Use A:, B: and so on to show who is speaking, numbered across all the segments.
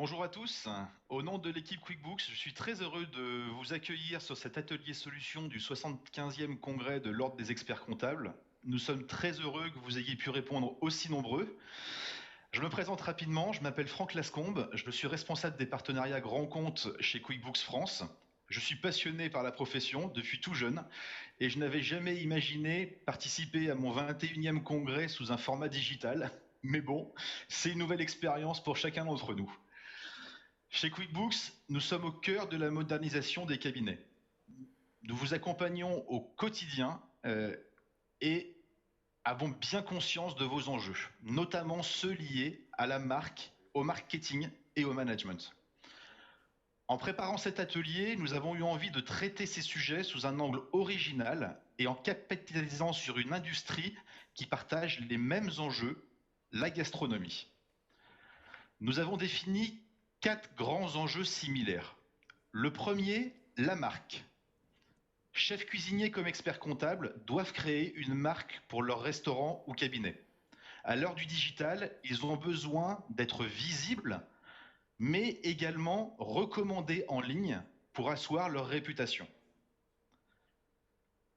A: Bonjour à tous. Au nom de l'équipe QuickBooks, je suis très heureux de vous accueillir sur cet atelier solution du 75e congrès de l'Ordre des experts comptables. Nous sommes très heureux que vous ayez pu répondre aussi nombreux. Je me présente rapidement, je m'appelle Franck Lascombe, je suis responsable des partenariats grands comptes chez QuickBooks France. Je suis passionné par la profession depuis tout jeune et je n'avais jamais imaginé participer à mon 21e congrès sous un format digital. Mais bon, c'est une nouvelle expérience pour chacun d'entre nous. Chez QuickBooks, nous sommes au cœur de la modernisation des cabinets. Nous vous accompagnons au quotidien et avons bien conscience de vos enjeux, notamment ceux liés à la marque, au marketing et au management. En préparant cet atelier, nous avons eu envie de traiter ces sujets sous un angle original et en capitalisant sur une industrie qui partage les mêmes enjeux, la gastronomie. Nous avons défini 4 grands enjeux similaires. Le premier, la marque. Chefs cuisiniers comme experts comptables doivent créer une marque pour leur restaurant ou cabinet. À l'heure du digital, ils ont besoin d'être visibles, mais également recommandés en ligne pour asseoir leur réputation.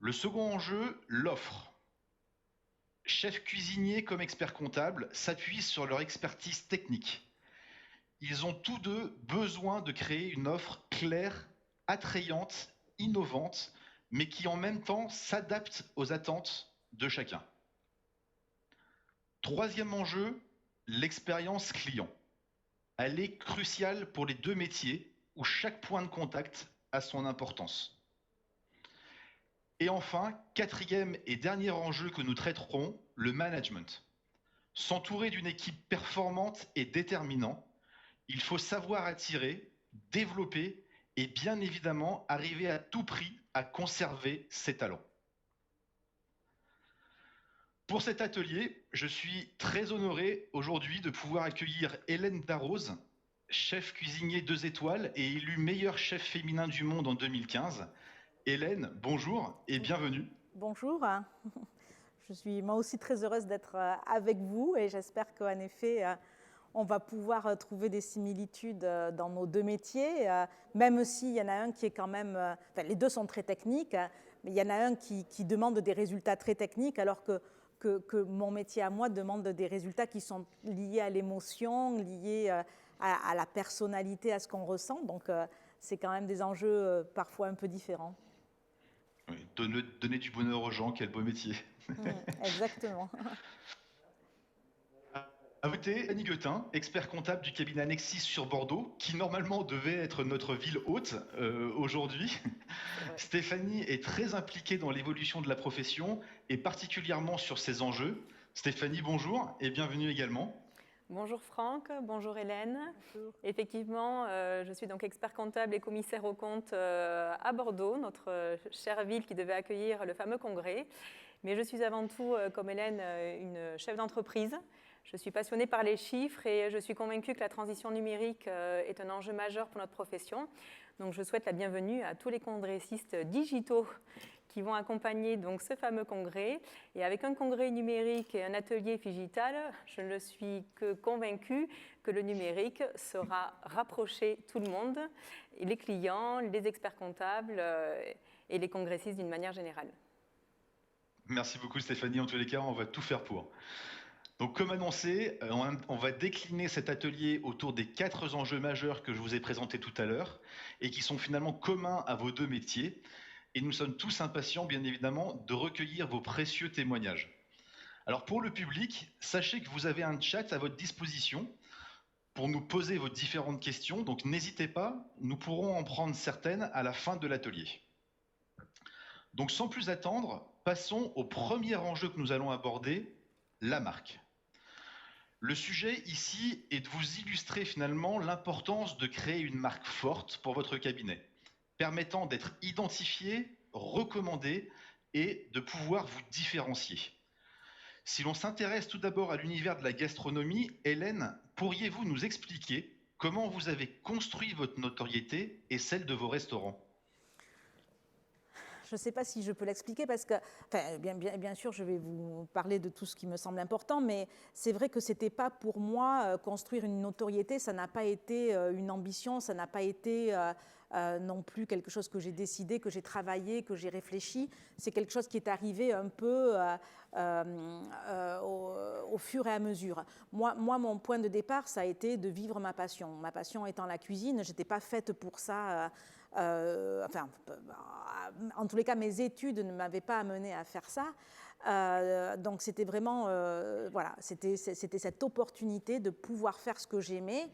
A: Le second enjeu, l'offre. Chefs cuisiniers comme experts comptables s'appuient sur leur expertise technique. Ils ont tous deux besoin de créer une offre claire, attrayante, innovante, mais qui en même temps s'adapte aux attentes de chacun. Troisième enjeu, l'expérience client. Elle est cruciale pour les deux métiers où chaque point de contact a son importance. Et enfin, quatrième et dernier enjeu que nous traiterons, le management. S'entourer d'une équipe performante et déterminante, il faut savoir attirer, développer et bien évidemment arriver à tout prix à conserver ses talents. Pour cet atelier, je suis très honoré aujourd'hui de pouvoir accueillir Hélène Darroze, chef cuisinier 2 étoiles et élue meilleure chef féminin du monde en 2015. Hélène, bonjour et bienvenue.
B: Bonjour, je suis moi aussi très heureuse d'être avec vous et j'espère qu'en effet, on va pouvoir trouver des similitudes dans nos deux métiers, même s'il y en a un qui est quand même... Enfin, les deux sont très techniques, mais il y en a un qui demande des résultats très techniques alors que mon métier à moi demande des résultats qui sont liés à l'émotion, liés à la personnalité, à ce qu'on ressent. Donc, c'est quand même des enjeux parfois un peu différents.
A: Oui, donner du bonheur aux gens, quel beau métier.
B: Exactement.
A: À voter, Annie Guetin, expert comptable du cabinet Annexis sur Bordeaux, qui normalement devait être notre ville hôte aujourd'hui. Stéphanie est très impliquée dans l'évolution de la profession et particulièrement sur ses enjeux. Stéphanie, bonjour et bienvenue également.
C: Bonjour Franck, bonjour Hélène.
B: Bonjour.
C: Effectivement, je suis donc expert comptable et commissaire aux comptes à Bordeaux, notre chère ville qui devait accueillir le fameux congrès. Mais je suis avant tout, comme Hélène, une chef d'entreprise. Je suis passionnée par les chiffres et je suis convaincue que la transition numérique est un enjeu majeur pour notre profession. Donc je souhaite la bienvenue à tous les congressistes digitaux qui vont accompagner donc ce fameux congrès. Et avec un congrès numérique et un atelier digital, je ne suis que convaincue que le numérique saura rapprocher tout le monde, les clients, les experts comptables et les congressistes d'une manière générale.
A: Merci beaucoup Stéphanie, en tous les cas on va tout faire pour. Donc comme annoncé, on va décliner cet atelier autour des 4 enjeux majeurs que je vous ai présentés tout à l'heure et qui sont finalement communs à vos deux métiers. Et nous sommes tous impatients, bien évidemment, de recueillir vos précieux témoignages. Alors pour le public, sachez que vous avez un chat à votre disposition pour nous poser vos différentes questions. Donc n'hésitez pas, nous pourrons en prendre certaines à la fin de l'atelier. Donc sans plus attendre, passons au premier enjeu que nous allons aborder, la marque. Le sujet ici est de vous illustrer finalement l'importance de créer une marque forte pour votre cabinet, permettant d'être identifié, recommandé et de pouvoir vous différencier. Si l'on s'intéresse tout d'abord à l'univers de la gastronomie, Hélène, pourriez-vous nous expliquer comment vous avez construit votre notoriété et celle de vos restaurants ?
B: je ne sais pas si je peux l'expliquer parce que, enfin, bien sûr, je vais vous parler de tout ce qui me semble important, mais c'est vrai que ce n'était pas pour moi construire une notoriété, ça n'a pas été une ambition, ça n'a pas été non plus quelque chose que j'ai décidé, que j'ai travaillé, que j'ai réfléchi. C'est quelque chose qui est arrivé un peu au fur et à mesure. Moi, mon point de départ, ça a été de vivre ma passion. Ma passion étant la cuisine, je n'étais pas faite pour ça. Enfin, en tous les cas, mes études ne m'avaient pas amené à faire ça. Donc, c'était vraiment, voilà, c'était cette opportunité de pouvoir faire ce que j'aimais,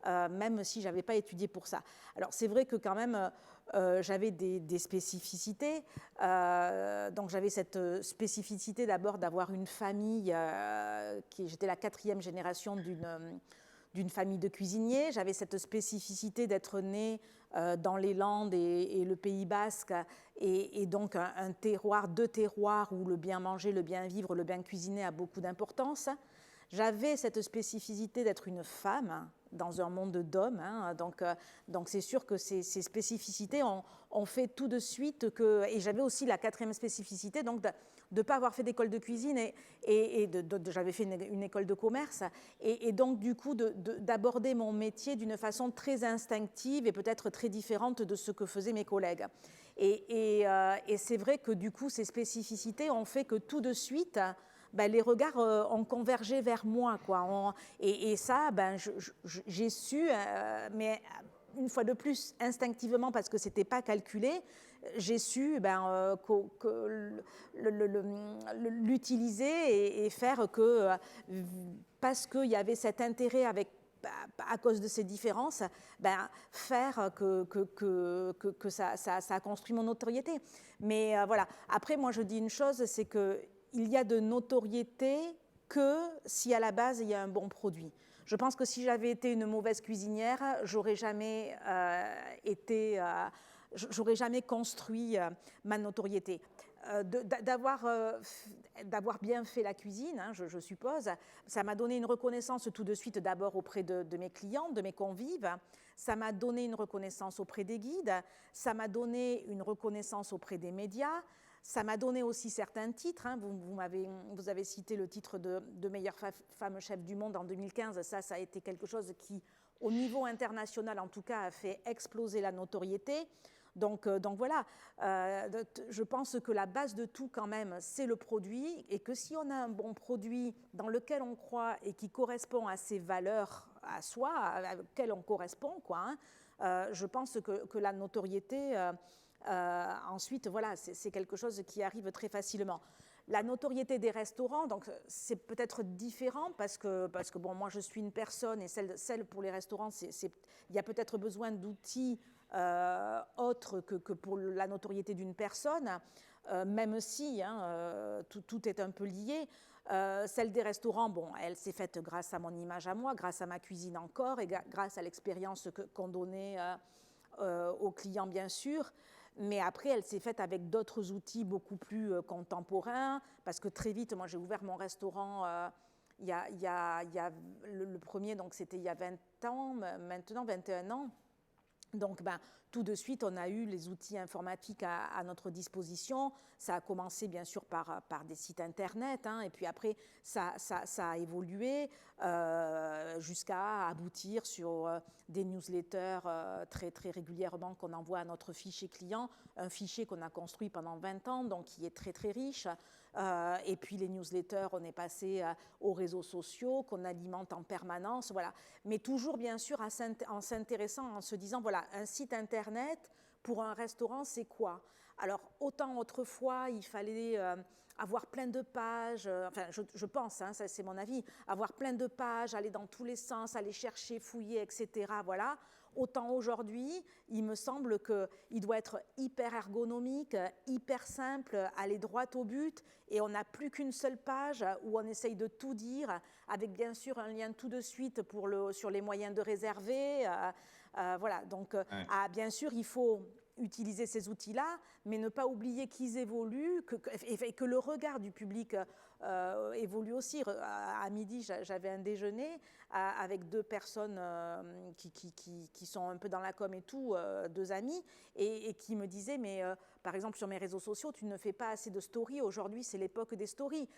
B: même si je n'avais pas étudié pour ça. Alors, c'est vrai que quand même, j'avais des spécificités. Donc, j'avais cette spécificité d'abord d'avoir une famille, j'étais la 4e génération d'une famille de cuisiniers. J'avais cette spécificité d'être née dans les Landes et le Pays Basque, et donc un terroir, 2 terroirs où le bien manger, le bien vivre, le bien cuisiner a beaucoup d'importance. J'avais cette spécificité d'être une femme dans un monde d'hommes, hein, donc c'est sûr que ces spécificités ont fait tout de suite que... Et j'avais aussi la 4e spécificité, donc de ne pas avoir fait d'école de cuisine, et j'avais fait une école de commerce, et donc du coup d'aborder mon métier d'une façon très instinctive et peut-être très différente de ce que faisaient mes collègues. Et c'est vrai que du coup ces spécificités ont fait que tout de suite... Ben, les regards ont convergé vers moi, quoi. Et ça, ben, j'ai su, mais une fois de plus, instinctivement, parce que ce n'était pas calculé, j'ai su l'utiliser et faire que, parce qu'il y avait cet intérêt à cause de ces différences, ben, faire que ça a construit mon notoriété. Mais voilà. Après, moi, je dis une chose, c'est que il y a de notoriété que si à la base il y a un bon produit. Je pense que si j'avais été une mauvaise cuisinière, j'aurais jamais j'aurais jamais construit ma notoriété. D'avoir bien fait la cuisine, hein, je suppose, ça m'a donné une reconnaissance tout de suite d'abord auprès de mes clients, de mes convives, ça m'a donné une reconnaissance auprès des guides, ça m'a donné une reconnaissance auprès des médias. Ça m'a donné aussi certains titres. Hein. Vous avez cité le titre de meilleure femme chef du monde en 2015. Ça a été quelque chose qui, au niveau international en tout cas, a fait exploser la notoriété. Donc voilà, je pense que la base de tout quand même, c'est le produit, et que si on a un bon produit dans lequel on croit et qui correspond à ses valeurs, à soi, à laquelle on correspond, quoi, hein, je pense que la notoriété... ensuite, voilà, c'est quelque chose qui arrive très facilement. La notoriété des restaurants, donc c'est peut-être différent parce que bon, moi je suis une personne, et celle pour les restaurants, il y a peut-être besoin d'outils autres que pour la notoriété d'une personne, même si hein, tout est un peu lié. Celle des restaurants, bon, elle s'est faite grâce à mon image à moi, grâce à ma cuisine encore, et grâce à l'expérience qu'on donnait aux clients, bien sûr. Mais après, elle s'est faite avec d'autres outils beaucoup plus contemporains, parce que très vite, moi, j'ai ouvert mon restaurant, le premier, donc c'était il y a 20 ans, maintenant 21 ans. Donc, tout de suite, on a eu les outils informatiques à notre disposition. Ça a commencé, bien sûr, par des sites Internet, hein, et puis après, ça a évolué jusqu'à aboutir sur des newsletters très, très régulièrement qu'on envoie à notre fichier client, un fichier qu'on a construit pendant 20 ans, donc qui est très, très riche. Et puis les newsletters, on est passé aux réseaux sociaux qu'on alimente en permanence, voilà. Mais toujours bien sûr en s'intéressant, en se disant voilà, un site internet pour un restaurant, c'est quoi? Alors autant autrefois il fallait avoir plein de pages, enfin je pense, hein, ça c'est mon avis, avoir plein de pages, aller dans tous les sens, aller chercher, fouiller, etc. Voilà. Autant aujourd'hui, il me semble qu'il doit être hyper ergonomique, hyper simple, aller droit au but, et on n'a plus qu'une seule page où on essaye de tout dire, avec bien sûr un lien tout de suite sur les moyens de réserver. Voilà, donc bien sûr, il faut utiliser ces outils-là, mais ne pas oublier qu'ils évoluent, et que le regard du public évolue aussi. À midi, j'avais un déjeuner avec 2 personnes qui sont un peu dans la com et tout, 2 amis, et qui me disaient, mais par exemple sur mes réseaux sociaux, tu ne fais pas assez de stories, aujourd'hui c'est l'époque des stories.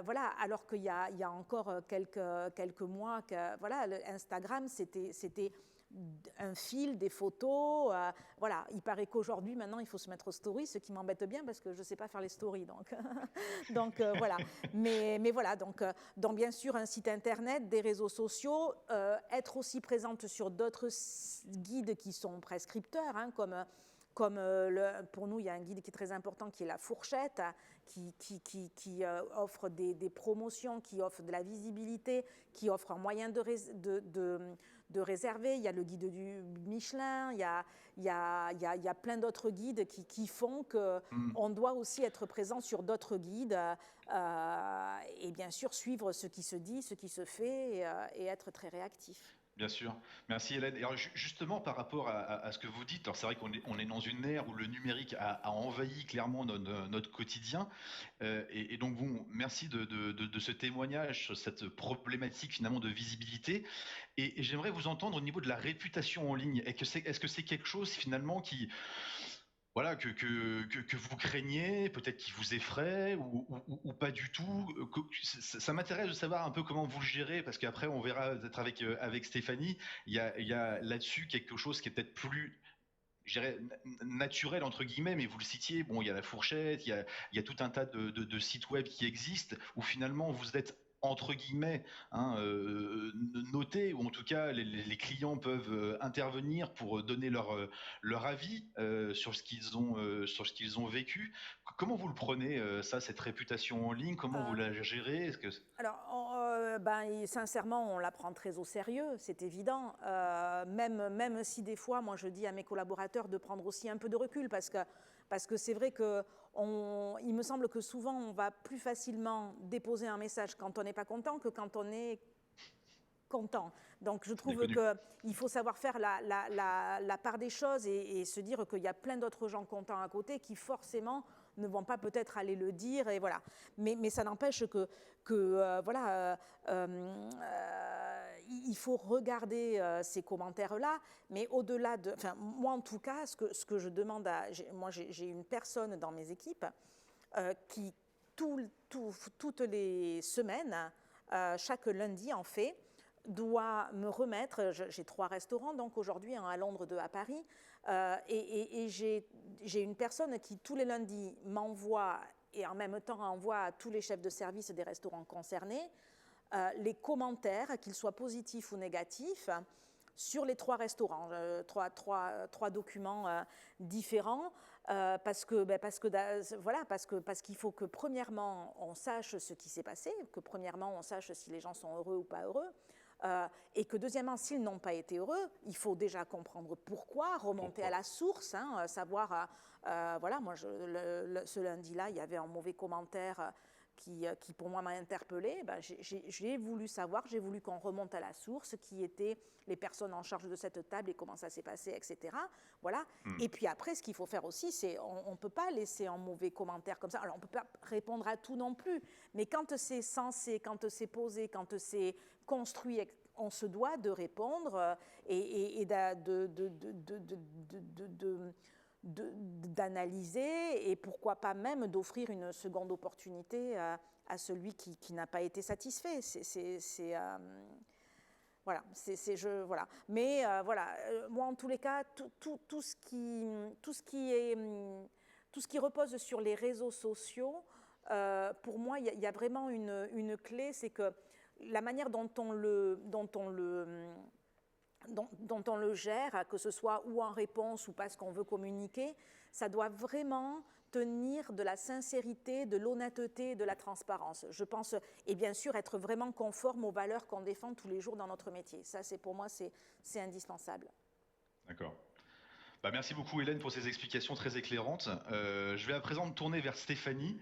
B: Voilà, alors qu'il y a encore quelques mois, voilà, Instagram c'était un fil, des photos, voilà. Il paraît qu'aujourd'hui, maintenant, il faut se mettre aux stories, ce qui m'embête bien parce que je ne sais pas faire les stories, donc voilà. Mais voilà, donc bien sûr, un site internet, des réseaux sociaux, être aussi présente sur d'autres guides qui sont prescripteurs, hein, comme pour nous, il y a un guide qui est très important, qui est la fourchette, qui offre des promotions, qui offre de la visibilité, qui offre un moyen de réserver. Il y a le guide du Michelin, il y a plein d'autres guides qui font qu'on doit aussi être présent sur d'autres guides et bien sûr suivre ce qui se dit, ce qui se fait et être très réactif.
A: Bien sûr. Merci Hélène. Et alors, justement, par rapport à ce que vous dites, c'est vrai qu'on est dans une ère où le numérique a envahi clairement notre quotidien. Et donc, bon, merci de ce témoignage sur cette problématique finalement de visibilité. Et j'aimerais vous entendre au niveau de la réputation en ligne. Est-ce que c'est quelque chose finalement qui... Voilà, que vous craignez, peut-être qui vous effraie ou pas du tout. Ça m'intéresse de savoir un peu comment vous le gérez, parce qu'après on verra peut-être avec Stéphanie, il y a là-dessus quelque chose qui est peut-être plus, je dirais, naturel entre guillemets, mais vous le citiez, bon, il y a la fourchette, il y a tout un tas de sites web qui existent, où finalement vous êtes entre guillemets, hein, noté, ou en tout cas les clients peuvent intervenir pour donner leur avis sur ce qu'ils ont vécu. Comment vous le prenez, ça, cette réputation en ligne? Comment vous la gérez?
B: Alors, sincèrement, on la prend très au sérieux, c'est évident. Même si des fois, moi, je dis à mes collaborateurs de prendre aussi un peu de recul, parce que c'est vrai qu'il me semble que souvent, on va plus facilement déposer un message quand on n'est pas content que quand on est content. Donc, je trouve qu'il faut savoir faire la part des choses et se dire qu'il y a plein d'autres gens contents à côté qui, forcément, ne vont pas peut-être aller le dire, et voilà. Mais ça n'empêche il faut regarder ces commentaires-là, mais au-delà de... Enfin, moi, en tout cas, ce que je demande moi, j'ai une personne dans mes équipes qui, toutes les semaines, chaque lundi, en fait, doit me remettre, j'ai 3 restaurants, donc aujourd'hui, un à Londres, 2 à Paris, et j'ai une personne qui, tous les lundis, m'envoie, et en même temps envoie à tous les chefs de service des restaurants concernés, les commentaires, qu'ils soient positifs ou négatifs, sur les 3 restaurants, 3 documents différents, parce qu'il faut que premièrement on sache ce qui s'est passé, que premièrement on sache si les gens sont heureux ou pas heureux, et que deuxièmement, s'ils n'ont pas été heureux, il faut déjà comprendre pourquoi, remonter à la source, hein, savoir, voilà, moi ce lundi-là, il y avait un mauvais commentaire qui pour moi m'a interpellée. J'ai voulu savoir, j'ai voulu qu'on remonte à la source, qui étaient les personnes en charge de cette table et comment ça s'est passé, etc. Voilà. Et puis après, ce qu'il faut faire aussi, c'est on ne peut pas laisser un mauvais commentaire comme ça. Alors, on ne peut pas répondre à tout non plus, mais quand c'est censé, quand c'est posé, quand c'est construit, on se doit de répondre et d'analyser et pourquoi pas même d'offrir une seconde opportunité à celui qui n'a pas été satisfait. Voilà, voilà. Mais voilà, moi en tous les cas, tout ce qui repose sur les réseaux sociaux, pour moi, il y a vraiment une clé, c'est que la manière dont on le gère, que ce soit ou en réponse ou parce qu'on veut communiquer, ça doit vraiment tenir de la sincérité, de l'honnêteté, de la transparence. Je pense, et bien sûr, être vraiment conforme aux valeurs qu'on défend tous les jours dans notre métier. Ça, pour moi, c'est indispensable.
A: D'accord. Merci beaucoup Hélène pour ces explications très éclairantes. Je vais à présent me tourner vers Stéphanie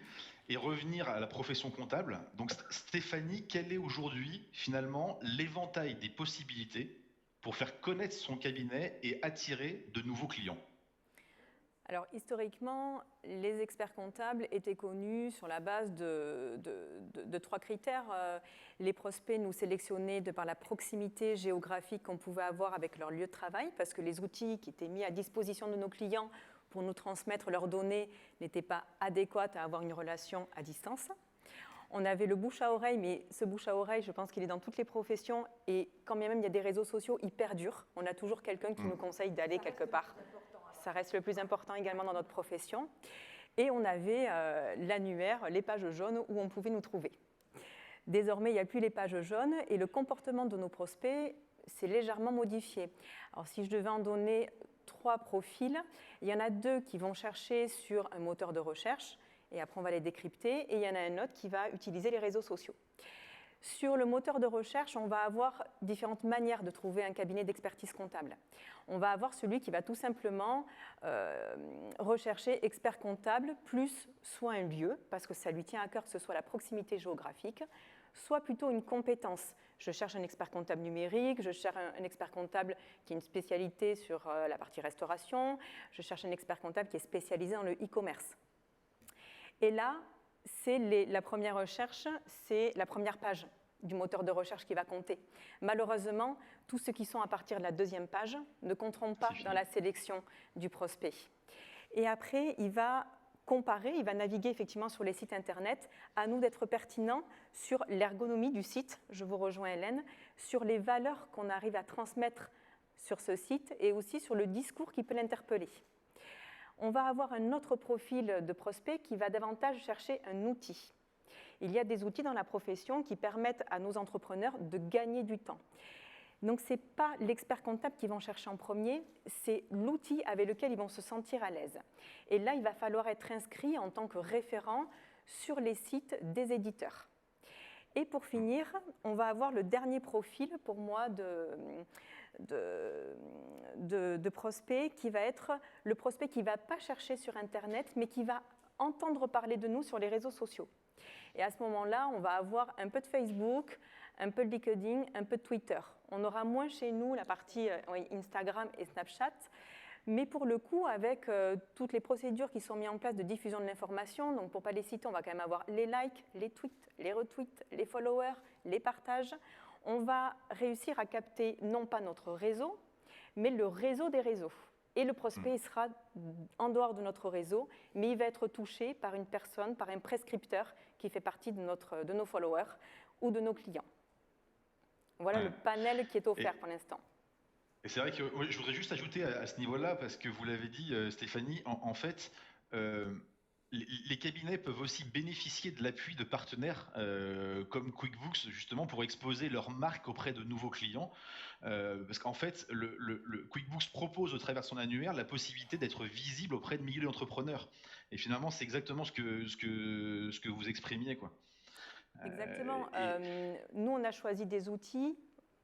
A: et revenir à la profession comptable. Donc Stéphanie, quel est aujourd'hui finalement l'éventail des possibilités pour faire connaître son cabinet et attirer de nouveaux clients?
C: Alors, historiquement, les experts comptables étaient connus sur la base de 3 critères. Les prospects nous sélectionnaient de par la proximité géographique qu'on pouvait avoir avec leur lieu de travail, parce que les outils qui étaient mis à disposition de nos clients pour nous transmettre leurs données n'étaient pas adéquats à avoir une relation à distance. On avait le bouche à oreille, mais ce bouche à oreille, je pense qu'il est dans toutes les professions, et quand bien même il y a des réseaux sociaux hyper durs, on a toujours quelqu'un qui nous conseille d'aller quelque part. Ça reste le plus important également dans notre profession. Et on avait l'annuaire, les pages jaunes où on pouvait nous trouver. Désormais, il n'y a plus les pages jaunes et le comportement de nos prospects s'est légèrement modifié. Alors, si je devais en donner 3 profils, il y en a 2 qui vont chercher sur un moteur de recherche et après on va les décrypter, et il y en a un autre qui va utiliser les réseaux sociaux. Sur le moteur de recherche, on va avoir différentes manières de trouver un cabinet d'expertise comptable. On va avoir celui qui va tout simplement rechercher expert comptable plus soit un lieu, parce que ça lui tient à cœur que ce soit la proximité géographique, soit plutôt une compétence. Je cherche un expert comptable numérique, je cherche un expert comptable qui a une spécialité sur la partie restauration, je cherche un expert comptable qui est spécialisé dans le e-commerce. Et là, la première recherche, c'est la première page du moteur de recherche qui va compter. Malheureusement, tous ceux qui sont à partir de la 2e page ne compteront pas dans la sélection du prospect. Et après, il va comparer, il va naviguer effectivement sur les sites internet, à nous d'être pertinents sur l'ergonomie du site, je vous rejoins Hélène, sur les valeurs qu'on arrive à transmettre sur ce site et aussi sur le discours qui peut l'interpeller. On va avoir un autre profil de prospect qui va davantage chercher un outil. Il y a des outils dans la profession qui permettent à nos entrepreneurs de gagner du temps. Donc, ce n'est pas l'expert comptable qu'ils vont chercher en premier, c'est l'outil avec lequel ils vont se sentir à l'aise. Et là, il va falloir être inscrit en tant que référent sur les sites des éditeurs. Et pour finir, on va avoir le dernier profil pour moi de prospect qui va être le prospect qui ne va pas chercher sur Internet, mais qui va entendre parler de nous sur les réseaux sociaux. Et à ce moment-là, on va avoir un peu de Facebook, un peu de LinkedIn, un peu de Twitter. On aura moins chez nous la partie Instagram et Snapchat, mais pour le coup, avec toutes les procédures qui sont mises en place de diffusion de l'information, donc pour ne pas les citer, on va quand même avoir les likes, les tweets, les retweets, les followers, les partages. On va réussir à capter non pas notre réseau, mais le réseau des réseaux. Et le prospect il sera en dehors de notre réseau, mais il va être touché par une personne, par un prescripteur qui fait partie de nos followers ou de nos clients. Voilà le panel qui est offert pour l'instant.
A: Et c'est vrai que je voudrais juste ajouter à ce niveau-là, parce que vous l'avez dit, Stéphanie, en fait, les cabinets peuvent aussi bénéficier de l'appui de partenaires comme QuickBooks, justement, pour exposer leur marque auprès de nouveaux clients. Parce qu'en fait, le QuickBooks propose, au travers de son annuaire, la possibilité d'être visible auprès de milliers d'entrepreneurs. Et finalement, c'est exactement ce que vous exprimiez, quoi.
C: Exactement. Nous, on a choisi des outils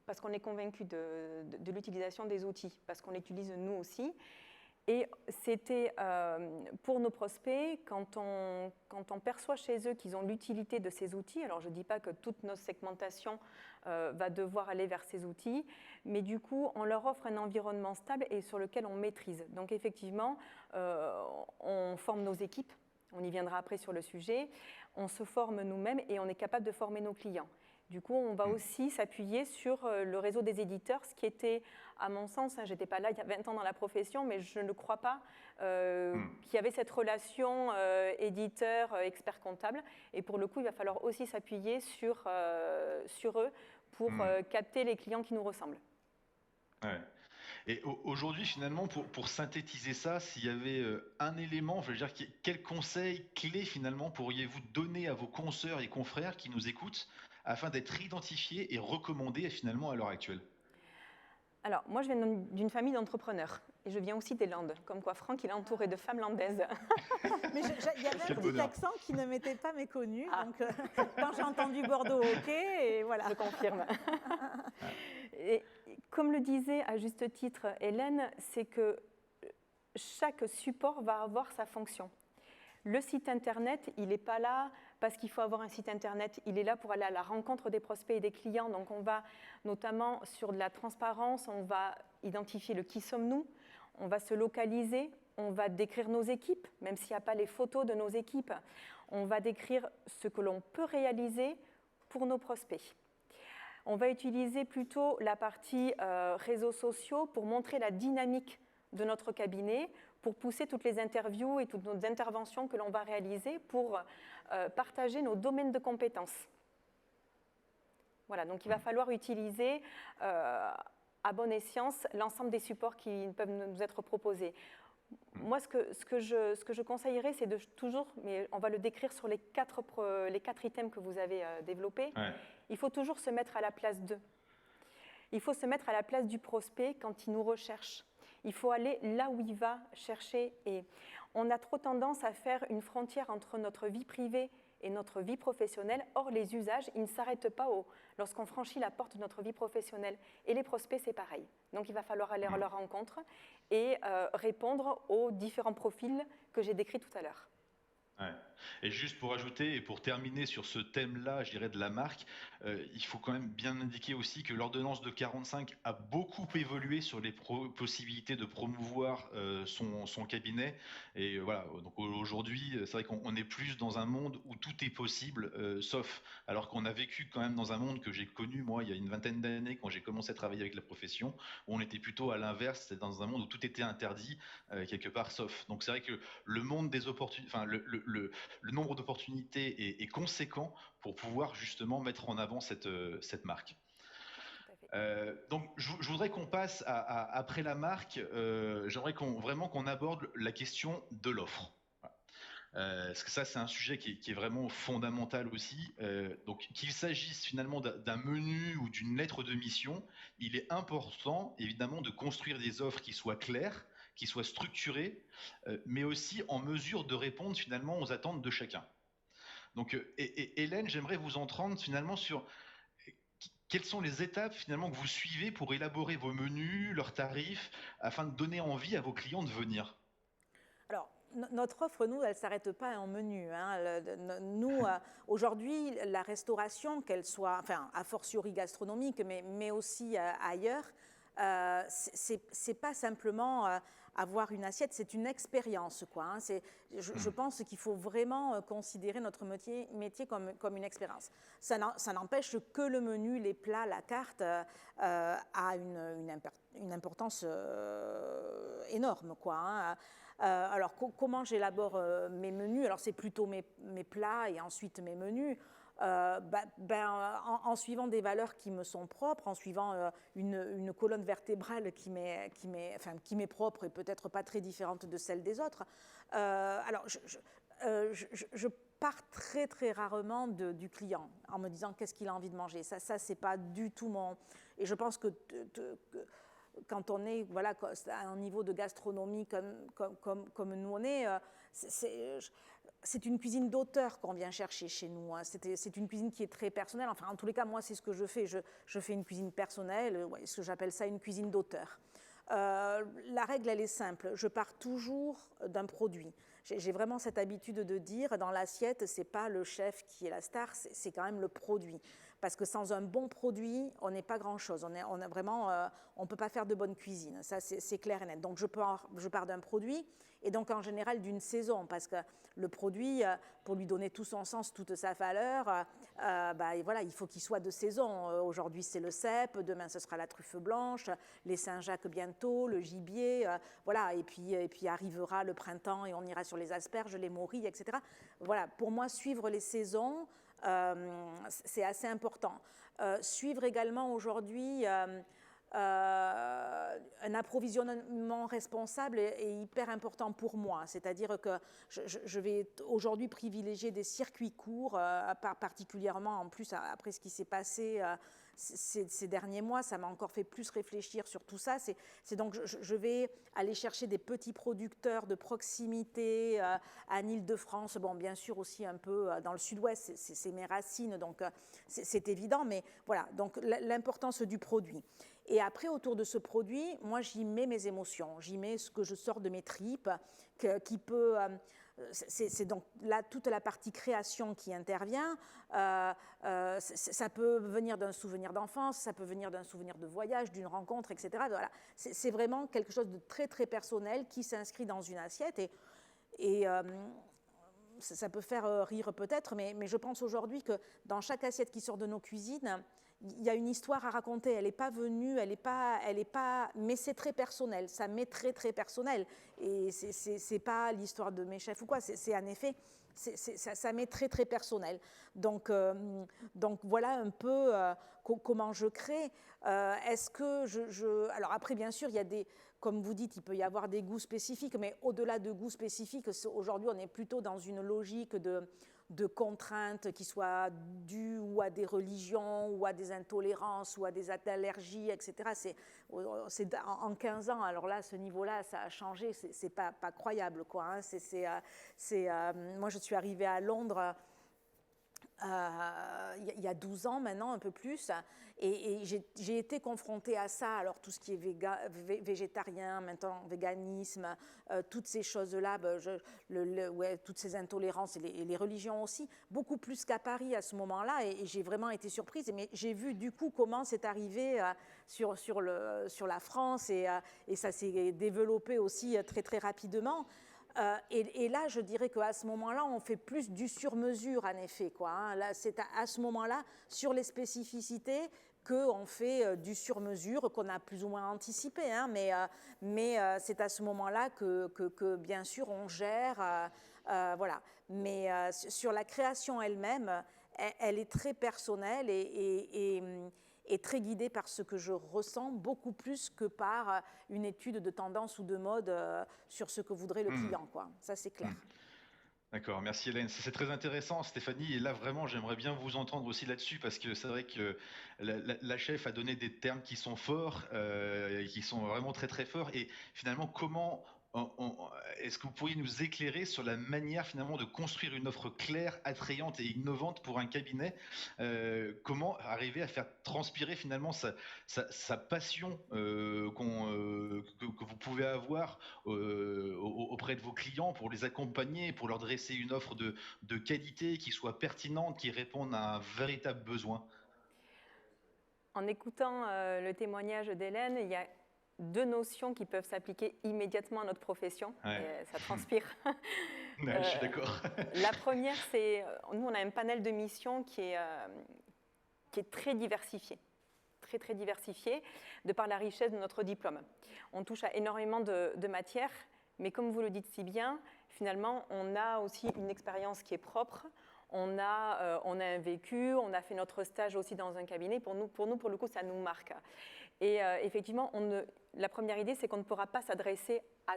C: parce qu'on est convaincu de l'utilisation des outils, parce qu'on l'utilise nous aussi. Et c'était pour nos prospects, quand on perçoit chez eux qu'ils ont l'utilité de ces outils, alors je ne dis pas que toute notre segmentation va devoir aller vers ces outils, mais du coup, on leur offre un environnement stable et sur lequel on maîtrise. Donc effectivement, on forme nos équipes, on y viendra après sur le sujet, on se forme nous-mêmes et on est capable de former nos clients. Du coup, on va aussi s'appuyer sur le réseau des éditeurs, ce qui était, à mon sens, je n'étais pas là il y a 20 ans dans la profession, mais je ne crois pas qu'il y avait cette relation éditeur-expert comptable. Et pour le coup, il va falloir aussi s'appuyer sur eux pour capter les clients qui nous ressemblent.
A: Ouais. Et aujourd'hui, finalement, pour synthétiser ça, s'il y avait un élément, je veux dire, quel conseil clé, finalement, pourriez-vous donner à vos consoeurs et confrères qui nous écoutent afin d'être identifiés et recommandés, finalement, à l'heure actuelle?
C: Alors, moi, je viens d'une famille d'entrepreneurs et je viens aussi des Landes, comme quoi Franck, il est entouré de femmes landaises.
B: Mais il y avait un petit accent qui ne m'était pas méconnu, donc quand j'ai entendu Bordeaux, ok, et voilà.
C: Je confirme. Et comme le disait à juste titre Hélène, c'est que chaque support va avoir sa fonction. Le site Internet, il n'est pas là parce qu'il faut avoir un site Internet, il est là pour aller à la rencontre des prospects et des clients. Donc on va notamment sur de la transparence, on va identifier le qui sommes-nous, on va se localiser, on va décrire nos équipes, même s'il n'y a pas les photos de nos équipes. On va décrire ce que l'on peut réaliser pour nos prospects. On va utiliser plutôt la partie réseaux sociaux pour montrer la dynamique de notre cabinet, pour pousser toutes les interviews et toutes nos interventions que l'on va réaliser pour partager nos domaines de compétences. Voilà, donc il va falloir utiliser à bon escient l'ensemble des supports qui peuvent nous être proposés. Moi, ce que je conseillerais, c'est de toujours, mais on va le décrire sur les quatre items que vous avez développés,
A: Ouais.
C: il faut toujours se mettre à la place d'eux. Il faut se mettre à la place du prospect quand il nous recherche. Il faut aller là où il va chercher. Et on a trop tendance à faire une frontière entre notre vie privée et notre vie professionnelle. Or, les usages, ils ne s'arrêtent pas lorsqu'on franchit la porte de notre vie professionnelle. Et les prospects, c'est pareil. Donc, il va falloir aller à leur rencontre et répondre aux différents profils que j'ai décrits tout à l'heure.
A: Ouais. Et juste pour ajouter et pour terminer sur ce thème-là, je dirais de la marque, il faut quand même bien indiquer aussi que l'ordonnance de 45 a beaucoup évolué sur les possibilités de promouvoir son cabinet. Et voilà, donc aujourd'hui, c'est vrai qu'on est plus dans un monde où tout est possible, sauf. Alors qu'on a vécu quand même dans un monde que j'ai connu, moi, il y a une vingtaine d'années, quand j'ai commencé à travailler avec la profession, où on était plutôt à l'inverse, c'est dans un monde où tout était interdit, quelque part, sauf. Donc c'est vrai que le monde des opportunités, enfin, le nombre d'opportunités est conséquent pour pouvoir justement mettre en avant cette marque. Donc, je voudrais qu'on passe après la marque. J'aimerais vraiment qu'on aborde la question de l'offre. Parce que ça, c'est un sujet qui est vraiment fondamental aussi. Donc, qu'il s'agisse finalement d'un menu ou d'une lettre de mission, il est important, évidemment, de construire des offres qui soient claires, qui soient structurées, mais aussi en mesure de répondre finalement aux attentes de chacun. Donc, Hélène, j'aimerais vous entendre finalement sur quelles sont les étapes finalement que vous suivez pour élaborer vos menus, leurs tarifs, afin de donner envie à vos clients de venir.
B: Alors, notre offre, nous, elle ne s'arrête pas en menu. Hein. Nous, aujourd'hui, la restauration, qu'elle soit, enfin, a fortiori gastronomique, mais aussi ailleurs, c'est pas simplement avoir une assiette, c'est une expérience, quoi. Hein. Je pense qu'il faut vraiment considérer notre métier comme une expérience. Ça n'empêche que le menu, les plats, la carte a une importance énorme, quoi. Hein. Alors, comment j'élabore mes menus? Alors, c'est plutôt mes plats et ensuite mes menus. En suivant des valeurs qui me sont propres, en suivant une colonne vertébrale qui m'est propre et peut-être pas très différente de celle des autres. Alors, je pars très très rarement du client en me disant qu'est-ce qu'il a envie de manger. Ça c'est pas du tout mon... Et je pense que quand on est voilà, à un niveau de gastronomie comme nous on est, c'est une cuisine d'auteur qu'on vient chercher chez nous. Hein. C'est une cuisine qui est très personnelle. Enfin, en tous les cas, moi, c'est ce que je fais. Je fais une cuisine personnelle, ce que j'appelle ça une cuisine d'auteur. La règle, elle est simple. Je pars toujours d'un produit. J'ai vraiment cette habitude de dire, dans l'assiette, c'est pas le chef qui est la star, c'est quand même le produit. Parce que sans un bon produit, on n'est pas grand-chose. On ne peut pas faire de bonne cuisine. Ça, c'est clair et net. Donc, je pars d'un produit et donc, en général, d'une saison. Parce que le produit, pour lui donner tout son sens, toute sa valeur, voilà, il faut qu'il soit de saison. Aujourd'hui, c'est le cèpe. Demain, ce sera la truffe blanche. Les Saint-Jacques bientôt, le gibier. Voilà. Et puis arrivera le printemps et on ira sur les asperges, les morilles, etc. Voilà. Pour moi, suivre les saisons, c'est assez important. Suivre également aujourd'hui un approvisionnement responsable est hyper important pour moi. C'est-à-dire que je vais aujourd'hui privilégier des circuits courts, particulièrement en plus après ce qui s'est passé ces derniers mois, ça m'a encore fait plus réfléchir sur tout ça. C'est donc je vais aller chercher des petits producteurs de proximité en Île-de-France, bon, bien sûr aussi un peu dans le sud-ouest, c'est mes racines, donc c'est évident, mais voilà, donc l'importance du produit. Et après, autour de ce produit, moi, j'y mets mes émotions, j'y mets ce que je sors de mes tripes, qui peut c'est donc là toute la partie création qui intervient. Ça peut venir d'un souvenir d'enfance, ça peut venir d'un souvenir de voyage, d'une rencontre, etc. Voilà. C'est vraiment quelque chose de très très personnel qui s'inscrit dans une assiette et ça peut faire rire peut-être, mais je pense aujourd'hui que dans chaque assiette qui sort de nos cuisines, il y a une histoire à raconter. Elle n'est pas venue, mais c'est très personnel. Ça m'est très très personnel. Et c'est pas l'histoire de mes chefs ou quoi. C'est en effet, ça m'est très très personnel. Donc voilà un peu comment je crée. Est-ce que alors après bien sûr il y a comme vous dites, il peut y avoir des goûts spécifiques, mais au-delà de goûts spécifiques, aujourd'hui on est plutôt dans une logique de contraintes qui soient dues ou à des religions, ou à des intolérances, ou à des allergies, etc. En 15 ans, alors là, à ce niveau-là, ça a changé, c'est pas croyable, quoi. Hein. Moi, je suis arrivée à Londres il y a 12 ans maintenant, un peu plus, et j'ai été confrontée à ça, alors tout ce qui est végétarien, maintenant véganisme, toutes ces choses-là, toutes ces intolérances et les religions aussi, beaucoup plus qu'à Paris à ce moment-là, et j'ai vraiment été surprise, mais j'ai vu du coup comment c'est arrivé sur la France, et ça s'est développé aussi très très rapidement. Et là, je dirais qu'à ce moment-là, on fait plus du sur-mesure, en effet, quoi, hein. Là, c'est à ce moment-là, sur les spécificités, qu'on fait du sur-mesure, qu'on a plus ou moins anticipé, hein, mais c'est à ce moment-là que bien sûr, on gère, voilà. Mais sur la création elle-même, elle est très personnelle et très guidée par ce que je ressens, beaucoup plus que par une étude de tendance ou de mode sur ce que voudrait le client, quoi. Ça, c'est clair.
A: D'accord, merci Hélène. C'est très intéressant, Stéphanie. Et là, vraiment, j'aimerais bien vous entendre aussi là-dessus, parce que c'est vrai que la chef a donné des termes qui sont forts, qui sont vraiment très très forts. Et finalement, comment est-ce que vous pourriez nous éclairer sur la manière finalement de construire une offre claire, attrayante et innovante pour un cabinet? Comment arriver à faire transpirer finalement sa passion que vous pouvez avoir auprès de vos clients pour les accompagner, pour leur dresser une offre de qualité qui soit pertinente, qui réponde à un véritable besoin?
C: En écoutant le témoignage d'Hélène, il y a deux notions qui peuvent s'appliquer immédiatement à notre profession.
A: Ouais.
C: Et ça transpire.
A: Ouais, je suis d'accord.
C: La première, c'est, nous, on a un panel de missions qui est très diversifié. Très, très diversifié, de par la richesse de notre diplôme. On touche à énormément de matières, mais comme vous le dites si bien, finalement, on a aussi une expérience qui est propre. On a un vécu, on a fait notre stage aussi dans un cabinet. Pour le coup, ça nous marque. Et effectivement, la première idée, c'est qu'on ne pourra pas s'adresser à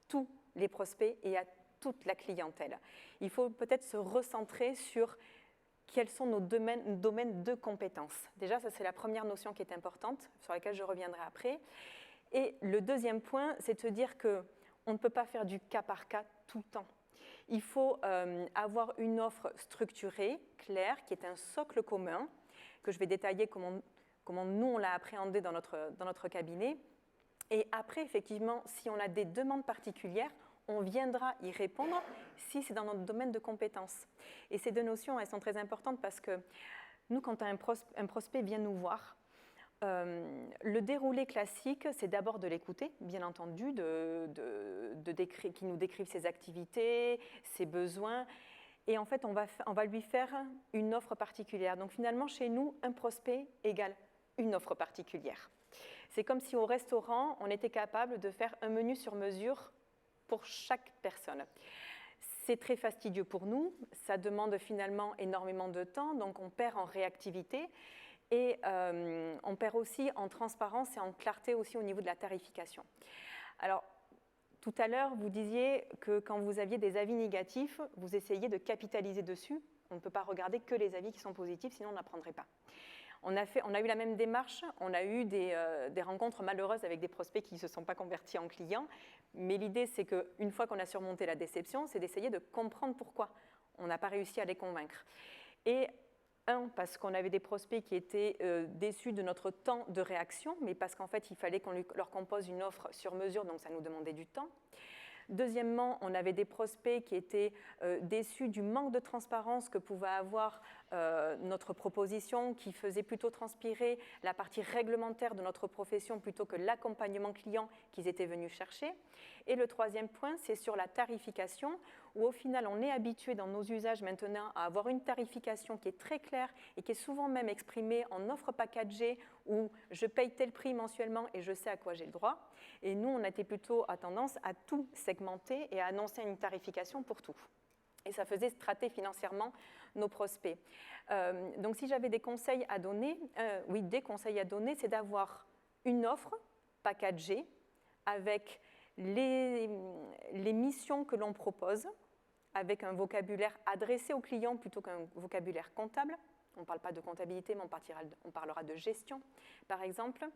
C: tous les prospects et à toute la clientèle. Il faut peut-être se recentrer sur quels sont nos domaines de compétences. Déjà, ça, c'est la première notion qui est importante, sur laquelle je reviendrai après. Et le deuxième point, c'est de se dire qu'on ne peut pas faire du cas par cas tout le temps. Il faut avoir une offre structurée, claire, qui est un socle commun, que je vais détailler comment nous, on l'a appréhendé dans notre cabinet. Et après, effectivement, si on a des demandes particulières, on viendra y répondre si c'est dans notre domaine de compétences. Et ces deux notions, elles sont très importantes parce que nous, quand un prospect vient nous voir, le déroulé classique, c'est d'abord de l'écouter, bien entendu, qui nous décrive ses activités, ses besoins. Et en fait, on va lui faire une offre particulière. Donc finalement, chez nous, un prospect égale une offre particulière. C'est comme si au restaurant, on était capable de faire un menu sur mesure pour chaque personne. C'est très fastidieux pour nous, ça demande finalement énormément de temps, donc on perd en réactivité et on perd aussi en transparence et en clarté aussi au niveau de la tarification. Alors, tout à l'heure, vous disiez que quand vous aviez des avis négatifs, vous essayiez de capitaliser dessus. On ne peut pas regarder que les avis qui sont positifs, sinon on n'apprendrait pas. On a eu la même démarche, on a eu des rencontres malheureuses avec des prospects qui ne se sont pas convertis en clients, mais l'idée c'est qu'une fois qu'on a surmonté la déception, c'est d'essayer de comprendre pourquoi on n'a pas réussi à les convaincre. Et parce qu'on avait des prospects qui étaient déçus de notre temps de réaction, mais parce qu'en fait il fallait qu'on leur compose une offre sur mesure, donc ça nous demandait du temps. Deuxièmement, on avait des prospects qui étaient déçus du manque de transparence que pouvait avoir notre proposition, qui faisait plutôt transpirer la partie réglementaire de notre profession plutôt que l'accompagnement client qu'ils étaient venus chercher. Et le troisième point, c'est sur la tarification, où au final, on est habitué dans nos usages maintenant à avoir une tarification qui est très claire et qui est souvent même exprimée en offre packagée, où je paye tel prix mensuellement et je sais à quoi j'ai le droit. Et nous, on était plutôt à tendance à tout segmenter et à annoncer une tarification pour tout. Et ça faisait strater financièrement nos prospects. Donc si j'avais des conseils à donner, c'est d'avoir une offre packagée avec les missions que l'on propose, avec un vocabulaire adressé aux clients plutôt qu'un vocabulaire comptable. On ne parle pas de comptabilité, mais on parlera de gestion, par exemple.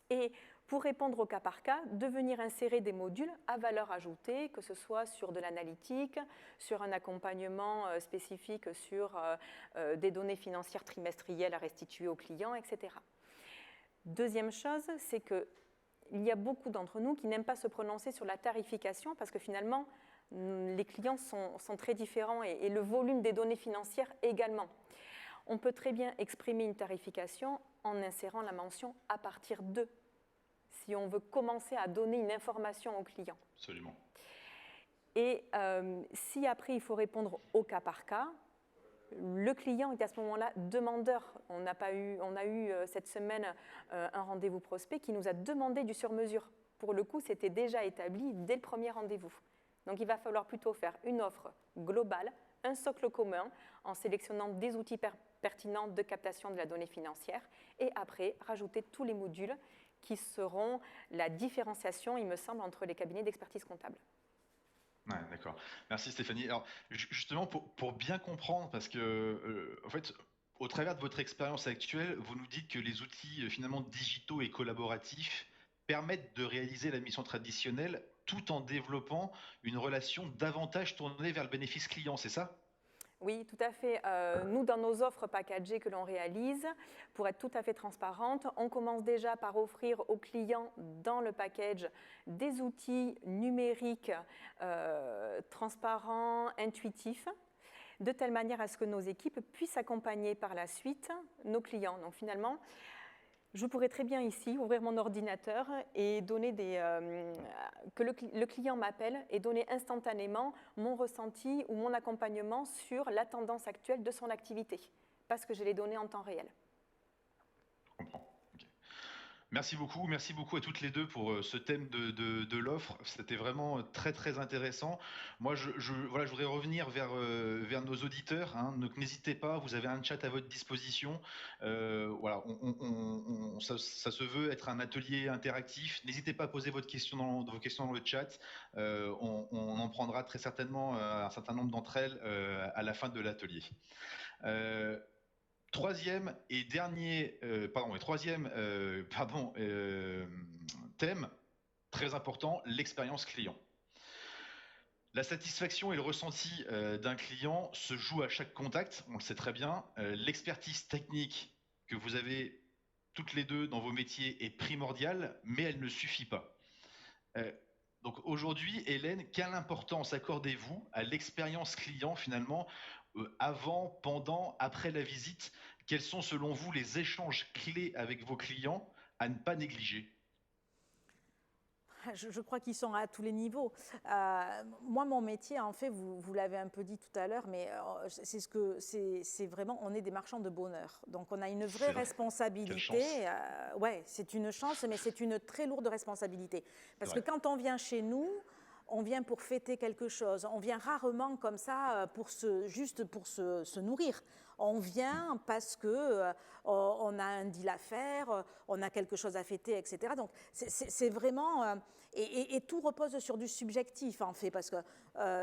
C: Et pour répondre au cas par cas, de venir insérer des modules à valeur ajoutée, que ce soit sur de l'analytique, sur un accompagnement spécifique sur des données financières trimestrielles à restituer aux clients, etc. Deuxième chose, c'est qu'il y a beaucoup d'entre nous qui n'aiment pas se prononcer sur la tarification parce que finalement, les clients sont très différents et le volume des données financières également. On peut très bien exprimer une tarification en insérant la mention « à partir de », si on veut commencer à donner une information au client.
A: Absolument.
C: Et si après il faut répondre au cas par cas, le client est à ce moment-là demandeur. On a eu cette semaine un rendez-vous prospect qui nous a demandé du sur-mesure. Pour le coup, c'était déjà établi dès le premier rendez-vous. Donc il va falloir plutôt faire une offre globale, un socle commun, en sélectionnant des outils pertinents de captation de la donnée financière, et après rajouter tous les modules qui seront la différenciation, il me semble, entre les cabinets d'expertise comptable.
A: Ouais, d'accord. Merci Stéphanie. Alors justement pour bien comprendre, parce que en fait, au travers de votre expérience actuelle, vous nous dites que les outils finalement digitaux et collaboratifs permettent de réaliser la mission traditionnelle tout en développant une relation davantage tournée vers le bénéfice client, c'est ça ?
C: Oui, tout à fait. Nous, dans nos offres packagées que l'on réalise, pour être tout à fait transparente, on commence déjà par offrir aux clients dans le package des outils numériques transparents, intuitifs, de telle manière à ce que nos équipes puissent accompagner par la suite nos clients. Donc finalement, je pourrais très bien ici ouvrir mon ordinateur et donner que le client m'appelle et donner instantanément mon ressenti ou mon accompagnement sur la tendance actuelle de son activité, parce que j'ai les données en temps réel.
A: Je comprends. Okay. Merci beaucoup à toutes les deux pour ce thème de l'offre. C'était vraiment très très intéressant. Moi, je voudrais revenir vers nos auditeurs. Hein. Donc n'hésitez pas, vous avez un chat à votre disposition. Voilà, ça se veut être un atelier interactif. N'hésitez pas à poser vos questions dans le chat. On en prendra très certainement un certain nombre d'entre elles à la fin de l'atelier. Troisième thème, très important, l'expérience client. La satisfaction et le ressenti d'un client se jouent à chaque contact, on le sait très bien. L'expertise technique que vous avez toutes les deux dans vos métiers est primordiale, mais elle ne suffit pas. Donc aujourd'hui, Hélène, quelle importance accordez-vous à l'expérience client finalement avant, pendant, après la visite? Quels sont selon vous les échanges clés avec vos clients à ne pas négliger?
B: Je crois qu'ils sont à tous les niveaux. Moi, mon métier, en fait, vous l'avez un peu dit tout à l'heure, mais c'est vraiment, on est des marchands de bonheur. Donc, on a une vraie responsabilité. Ouais, c'est une chance, mais c'est une très lourde responsabilité. Parce que quand on vient chez nous, on vient pour fêter quelque chose. On vient rarement comme ça juste pour se nourrir. On vient parce que on a un deal à faire, on a quelque chose à fêter, etc. Donc c'est vraiment et tout repose sur du subjectif en fait, parce que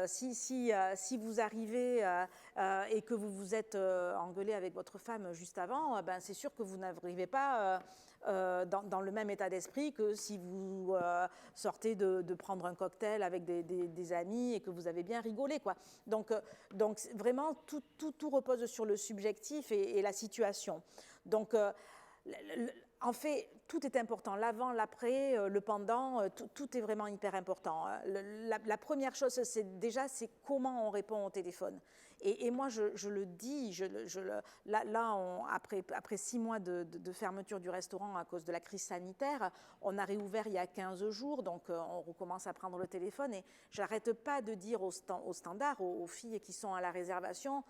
B: si vous arrivez et que vous vous êtes engueulé avec votre femme juste avant, ben c'est sûr que vous n'arrivez pas dans le même état d'esprit que si vous sortez de prendre un cocktail avec des amis et que vous avez bien rigolé, quoi. Donc vraiment tout repose sur le subjectif et la situation. Donc En fait, tout est important. L'avant, l'après, le pendant, tout est vraiment hyper important. La première chose, c'est comment on répond au téléphone. Et moi, je le dis, après 6 mois de fermeture du restaurant à cause de la crise sanitaire, on a réouvert il y a 15 jours, donc on recommence à prendre le téléphone. Et j'arrête pas de dire au standard, aux filles qui sont à la réservation,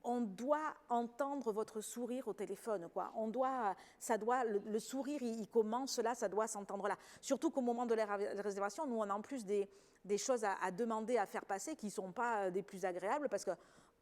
B: on doit entendre votre sourire au téléphone, quoi. Le sourire, il commence là, ça doit s'entendre là. Surtout qu'au moment de la réservation, nous, on a en plus des choses à demander, à faire passer qui ne sont pas des plus agréables parce que,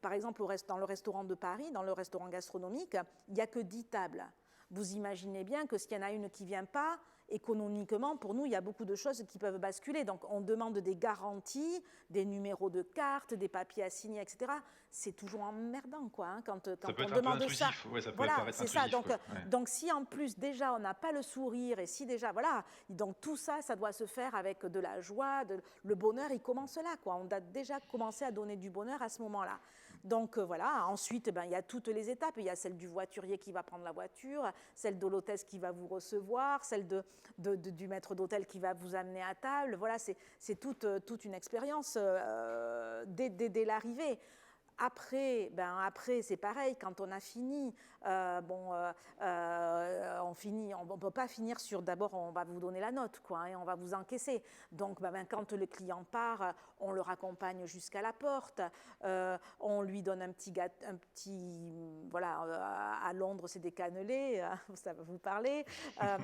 B: par exemple, dans le restaurant de Paris, dans le restaurant gastronomique, il n'y a que 10 tables. Vous imaginez bien que s'il y en a une qui ne vient pas, économiquement, pour nous, il y a beaucoup de choses qui peuvent basculer. Donc, on demande des garanties, des numéros de carte, des papiers à signer, etc. C'est toujours emmerdant, quoi, hein, quand on demande ça.
A: Ouais, ça peut
B: voilà,
A: paraître
B: c'est
A: intrusif,
B: ça.
A: ouais.
B: Donc, si en plus, déjà, on n'a pas le sourire, et si déjà, voilà, donc tout ça, ça doit se faire avec de la joie, le bonheur, il commence là, quoi. On a déjà commencé à donner du bonheur à ce moment-là. Donc voilà, ensuite, il y a toutes les étapes. Il y a celle du voiturier qui va prendre la voiture, celle de l'hôtesse qui va vous recevoir, celle du maître d'hôtel qui va vous amener à table. Voilà, c'est toute une expérience dès l'arrivée. Après, c'est pareil, quand on a fini, on ne peut pas finir sur d'abord on va vous donner la note, quoi, hein, et on va vous encaisser. Donc quand le client part, on le raccompagne jusqu'à la porte, on lui donne un petit voilà, à Londres c'est des cannelés, ça va vous parler, à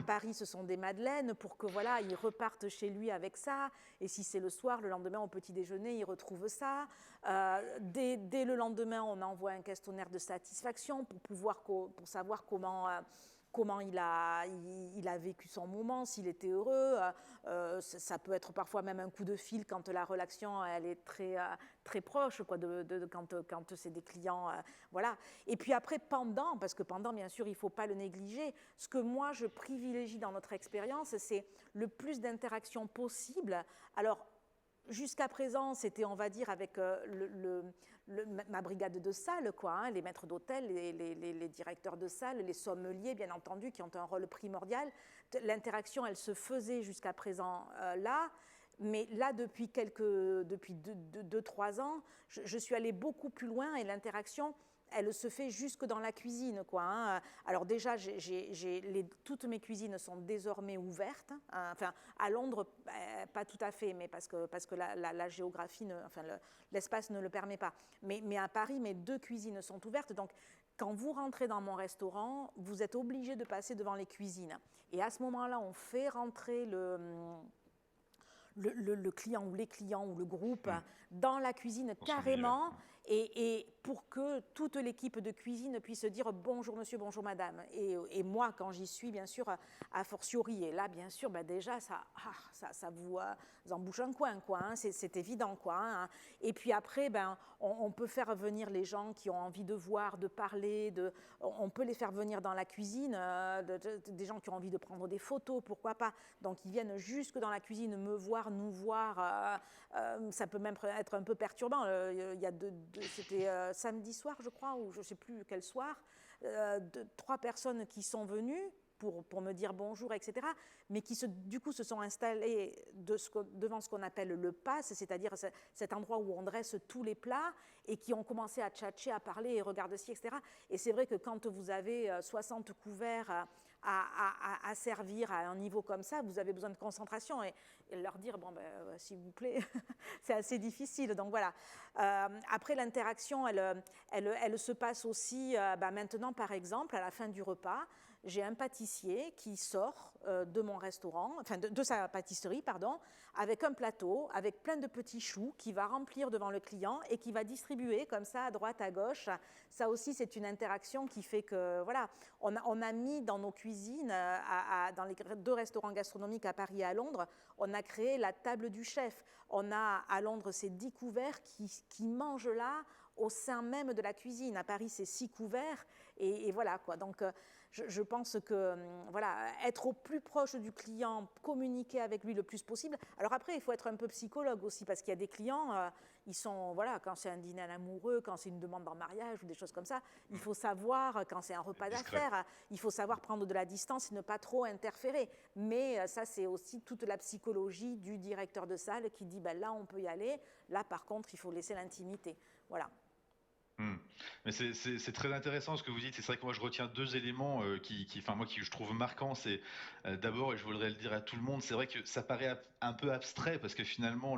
B: Paris ce sont des madeleines pour que voilà, il reparte chez lui avec ça, et si c'est le soir, le lendemain au petit déjeuner, il retrouve ça. Dès le lendemain, on envoie un questionnaire de satisfaction pour savoir comment il a vécu son moment, s'il était heureux. Ça peut être parfois même un coup de fil quand la relation elle est très proche, quoi, quand c'est des clients. Voilà. Et puis après, parce que pendant, bien sûr, il ne faut pas le négliger, ce que moi je privilégie dans notre expérience, c'est le plus d'interactions possible. Alors, jusqu'à présent, c'était, on va dire, avec ma brigade de salle, quoi, hein, les maîtres d'hôtel, les directeurs de salle, les sommeliers, bien entendu, qui ont un rôle primordial. L'interaction, elle se faisait jusqu'à présent là. Mais là, depuis 2-3 ans, je suis allée beaucoup plus loin et l'interaction, elle se fait jusque dans la cuisine, quoi, hein. Alors déjà, toutes mes cuisines sont désormais ouvertes. Hein. Enfin, à Londres, pas tout à fait, mais parce que la géographie, l'espace ne le permet pas. Mais à Paris, mes 2 cuisines sont ouvertes. Donc, quand vous rentrez dans mon restaurant, vous êtes obligé de passer devant les cuisines. Et à ce moment-là, on fait rentrer le client ou les clients ou le groupe dans la cuisine carrément, et pour que toute l'équipe de cuisine puisse dire bonjour monsieur, bonjour madame. Et moi, quand j'y suis, bien sûr, a fortiori. Et là, bien sûr, déjà, ça vous embouche un coin, quoi, hein, c'est évident, quoi, hein. Et puis après, on peut faire venir les gens qui ont envie de voir, de parler, on peut les faire venir dans la cuisine, des gens qui ont envie de prendre des photos, pourquoi pas. Donc, ils viennent jusque dans la cuisine me voir, nous voir. Ça peut même être un peu perturbant. C'était samedi soir, je crois, ou je ne sais plus quel soir, 3 personnes qui sont venues pour me dire bonjour, etc., mais qui du coup se sont installés devant ce qu'on appelle le pass, c'est-à-dire cet endroit où on dresse tous les plats, et qui ont commencé à tchatcher, à parler, et regarde ci, etc. Et c'est vrai que quand vous avez 60 couverts à servir à un niveau comme ça, vous avez besoin de concentration, et leur dire, s'il vous plaît, c'est assez difficile. Donc voilà. Après, l'interaction, elle se passe aussi maintenant, par exemple, à la fin du repas, j'ai un pâtissier qui sort de mon restaurant, enfin de sa pâtisserie, pardon, avec un plateau, avec plein de petits choux, qui va remplir devant le client et qui va distribuer comme ça à droite, à gauche. Ça aussi, c'est une interaction qui fait que, voilà, on a mis dans nos cuisines, dans les 2 restaurants gastronomiques à Paris et à Londres, on a créé la table du chef. On a à Londres ces 10 couverts qui mangent là, au sein même de la cuisine. À Paris, c'est 6 couverts, et voilà, quoi. Donc, je pense que voilà, être au plus proche du client, communiquer avec lui le plus possible. Alors après, il faut être un peu psychologue aussi, parce qu'il y a des clients, Ils sont, voilà, quand c'est un dîner à l'amoureux, quand c'est une demande en mariage ou des choses comme ça, il faut savoir, quand c'est un repas d'affaires, il faut savoir prendre de la distance et ne pas trop interférer. Mais ça, c'est aussi toute la psychologie du directeur de salle qui dit, ben, là, on peut y aller, là, par contre, il faut laisser l'intimité. Voilà.
A: Mais c'est très intéressant ce que vous dites. C'est vrai que moi je retiens deux éléments qui je trouve marquants. C'est d'abord, et je voudrais le dire à tout le monde, c'est vrai que ça paraît un peu abstrait parce que finalement,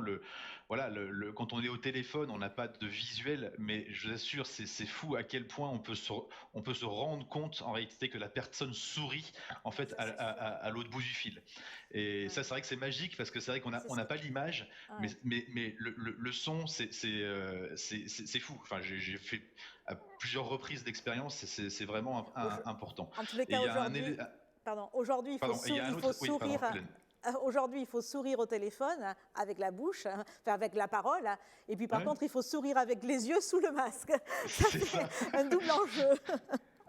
A: quand on est au téléphone, on n'a pas de visuel, mais je vous assure, c'est fou à quel point on peut se rendre compte en réalité que la personne sourit en fait à l'autre bout du fil. Et ça, c'est vrai que c'est magique parce que c'est vrai qu'on n'a pas l'image, mais le son, c'est fou. Enfin, j'ai fait à plusieurs reprises d'expérience, c'est vraiment important.
B: En tous les cas, aujourd'hui, il faut sourire au téléphone avec la bouche, avec la parole, et puis par contre, il faut sourire avec les yeux sous le masque. C'est un double enjeu.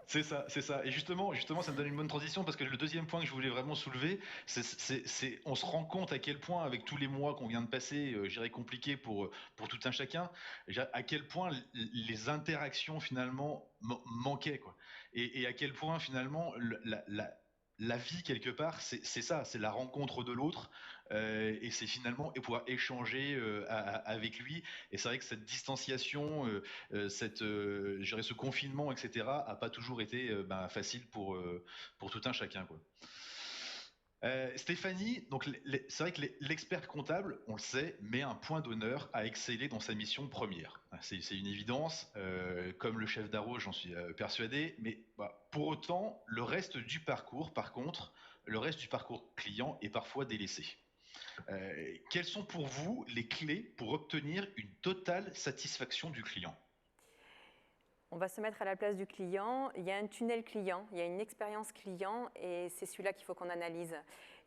A: C'est ça. Et justement, ça me donne une bonne transition parce que le deuxième point que je voulais vraiment soulever, on se rend compte à quel point, avec tous les mois qu'on vient de passer, je dirais compliqués pour tout un chacun, à quel point les interactions finalement manquaient, quoi. Et à quel point finalement la vie quelque part, c'est ça, c'est la rencontre de l'autre, et c'est finalement pouvoir échanger avec lui. Et c'est vrai que cette distanciation, je dirais ce confinement, etc., a pas toujours été facile pour tout un chacun, quoi. Stéphanie, donc c'est vrai que l'expert comptable, on le sait, met un point d'honneur à exceller dans sa mission première. C'est une évidence, comme le chef d'ARO, j'en suis persuadé, mais pour autant, le reste du parcours, par contre, le reste du parcours client est parfois délaissé. Quelles sont pour vous les clés pour obtenir une totale satisfaction du client ?
C: On va se mettre à la place du client. Il y a un tunnel client, il y a une expérience client et c'est celui-là qu'il faut qu'on analyse.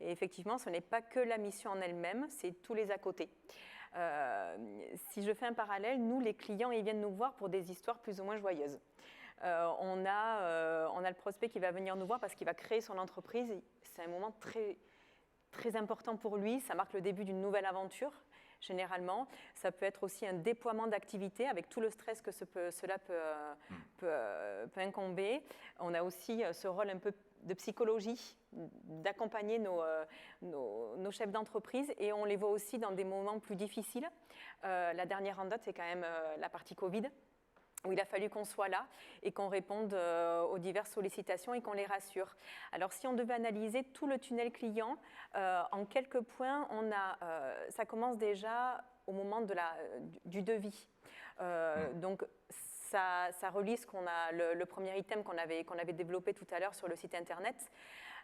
C: Et effectivement, ce n'est pas que la mission en elle-même, c'est tous les à côté. Si je fais un parallèle, nous, les clients, ils viennent nous voir pour des histoires plus ou moins joyeuses. On a le prospect qui va venir nous voir parce qu'il va créer son entreprise. C'est un moment très, très important pour lui. Ça marque le début d'une nouvelle aventure. Généralement, ça peut être aussi un déploiement d'activités avec tout le stress que cela peut incomber. On a aussi ce rôle un peu de psychologie, d'accompagner nos chefs d'entreprise et on les voit aussi dans des moments plus difficiles. La dernière en date, c'est quand même la partie Covid, où il a fallu qu'on soit là et qu'on réponde aux diverses sollicitations et qu'on les rassure. Alors, si on devait analyser tout le tunnel client, en quelques points, ça commence déjà au moment du devis. Donc, ça relie le premier item qu'on avait développé tout à l'heure sur le site internet,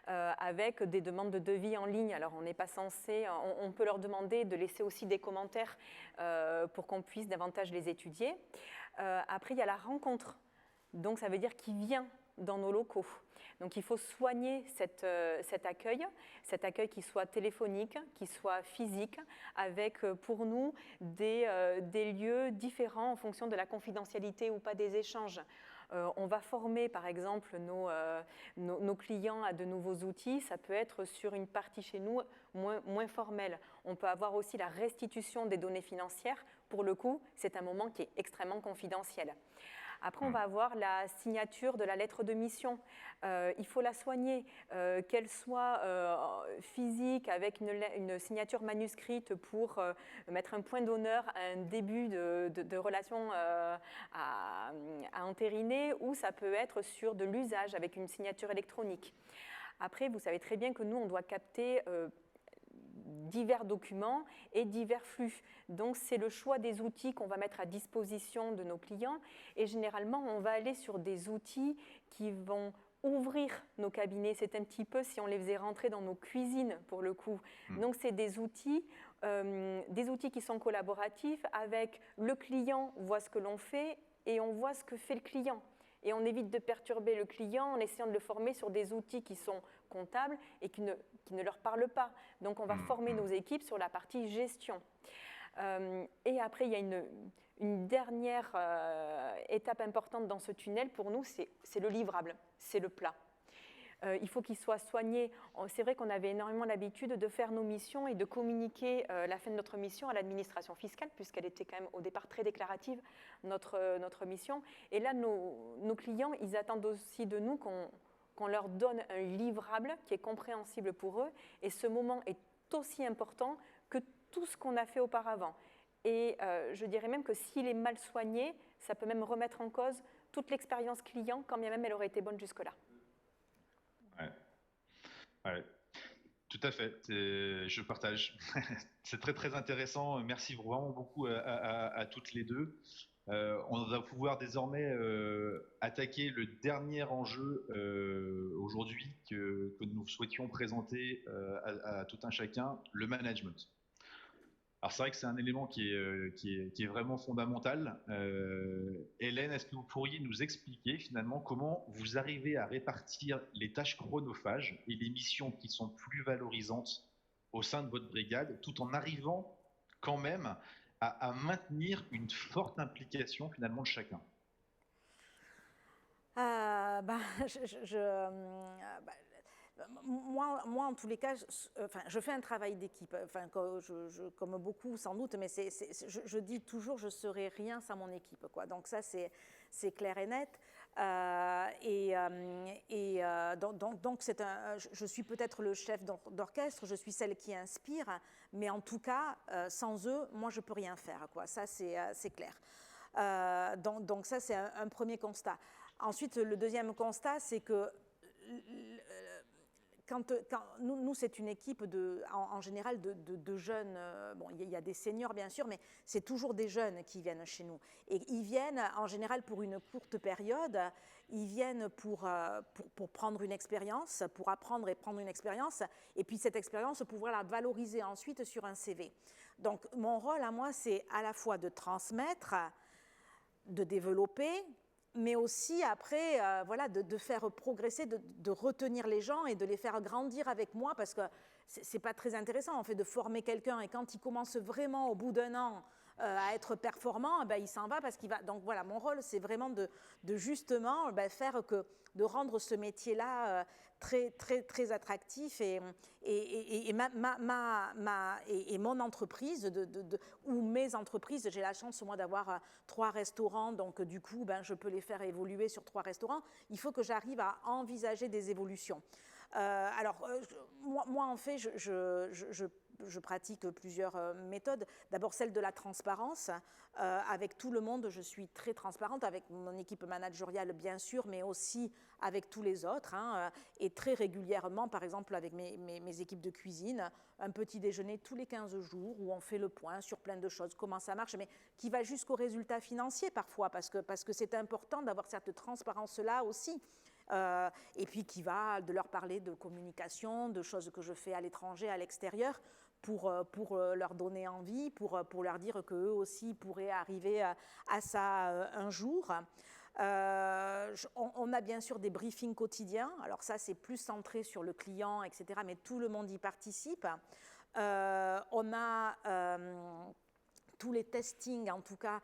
C: avec des demandes de devis en ligne. Alors, on n'est pas censé, on peut leur demander de laisser aussi des commentaires pour qu'on puisse davantage les étudier. Après, il y a la rencontre. Donc, ça veut dire qu'il vient dans nos locaux. Donc, il faut soigner cet accueil qui soit téléphonique, qui soit physique, avec pour nous des lieux différents en fonction de la confidentialité ou pas des échanges. On va former, par exemple, nos clients à de nouveaux outils. Ça peut être sur une partie chez nous moins formelle. On peut avoir aussi la restitution des données financières. Pour le coup, c'est un moment qui est extrêmement confidentiel. Après, on va avoir la signature de la lettre de mission. Il faut la soigner, qu'elle soit physique, avec une signature manuscrite pour mettre un point d'honneur à un début de relation à entériner, ou ça peut être sur de l'usage avec une signature électronique. Après, vous savez très bien que nous, on doit capter divers documents et divers flux. Donc, c'est le choix des outils qu'on va mettre à disposition de nos clients. Et généralement, on va aller sur des outils qui vont ouvrir nos cabinets. C'est un petit peu si on les faisait rentrer dans nos cuisines, pour le coup. Donc, c'est des outils qui sont collaboratifs avec le client, voit ce que l'on fait et on voit ce que fait le client. Et on évite de perturber le client en essayant de le former sur des outils qui sont comptables et qui ne leur parlent pas. Donc, on va former nos équipes sur la partie gestion. Et après, il y a une dernière étape importante dans ce tunnel pour nous, c'est le livrable, c'est le plat. il faut qu'ils soient soignés. C'est vrai qu'on avait énormément l'habitude de faire nos missions et de communiquer la fin de notre mission à l'administration fiscale, puisqu'elle était quand même au départ très déclarative, notre mission. Et là, nos clients, ils attendent aussi de nous qu'on leur donne un livrable qui est compréhensible pour eux. Et ce moment est aussi important que tout ce qu'on a fait auparavant. Et je dirais même que s'il est mal soigné, ça peut même remettre en cause toute l'expérience client, quand bien même elle aurait été bonne jusque-là.
A: Ouais. Ouais. Tout à fait, je partage. C'est très très intéressant. Merci vraiment beaucoup à toutes les deux. On va pouvoir désormais attaquer le dernier enjeu aujourd'hui que nous souhaitions présenter à tout un chacun, le management. Alors c'est vrai que c'est un élément qui est vraiment fondamental. Hélène, est-ce que vous pourriez nous expliquer finalement comment vous arrivez à répartir les tâches chronophages et les missions qui sont plus valorisantes au sein de votre brigade, tout en arrivant quand même à maintenir une forte implication finalement de chacun?
B: Moi, en tous les cas, je fais un travail d'équipe, comme beaucoup sans doute, mais je dis toujours, je ne serai rien sans mon équipe, quoi. Donc ça, c'est clair et net. Donc je suis peut-être le chef d'orchestre, je suis celle qui inspire, mais en tout cas, sans eux, moi, je ne peux rien faire, quoi. Ça, c'est clair. Donc ça, c'est un premier constat. Ensuite, le deuxième constat, c'est que quand nous, c'est une équipe en général de jeunes, bon, il y a des seniors bien sûr, mais c'est toujours des jeunes qui viennent chez nous. Et ils viennent en général pour une courte période, ils viennent pour prendre une expérience, pour apprendre et prendre une expérience, et puis cette expérience, pouvoir la valoriser ensuite sur un CV. Donc mon rôle à moi, c'est à la fois de transmettre, de développer, mais aussi après, de faire progresser, de retenir les gens et de les faire grandir avec moi, parce que c'est pas très intéressant en fait de former quelqu'un et quand il commence vraiment au bout d'un an à être performant, il s'en va parce qu'il va. Donc voilà, mon rôle c'est vraiment de justement faire de rendre ce métier-là très très très attractif et mon entreprise ou mes entreprises, j'ai la chance moi d'avoir 3 restaurants, donc du coup je peux les faire évoluer sur 3 restaurants. Il faut que j'arrive à envisager des évolutions. Moi en fait je pratique plusieurs méthodes. D'abord celle de la transparence. Avec tout le monde, je suis très transparente, avec mon équipe managériale bien sûr, mais aussi avec tous les autres. Et très régulièrement, par exemple avec mes équipes de cuisine, un petit déjeuner tous les 15 jours où on fait le point sur plein de choses, comment ça marche, mais qui va jusqu'aux résultats financiers parfois, parce que c'est important d'avoir cette transparence-là aussi. Et puis qui va de leur parler de communication, de choses que je fais à l'étranger, à l'extérieur, pour leur donner envie, pour leur dire qu'eux aussi pourraient arriver à ça un jour. On a bien sûr des briefings quotidiens, alors ça c'est plus centré sur le client, etc., mais tout le monde y participe. On a tous les testings, en tout cas,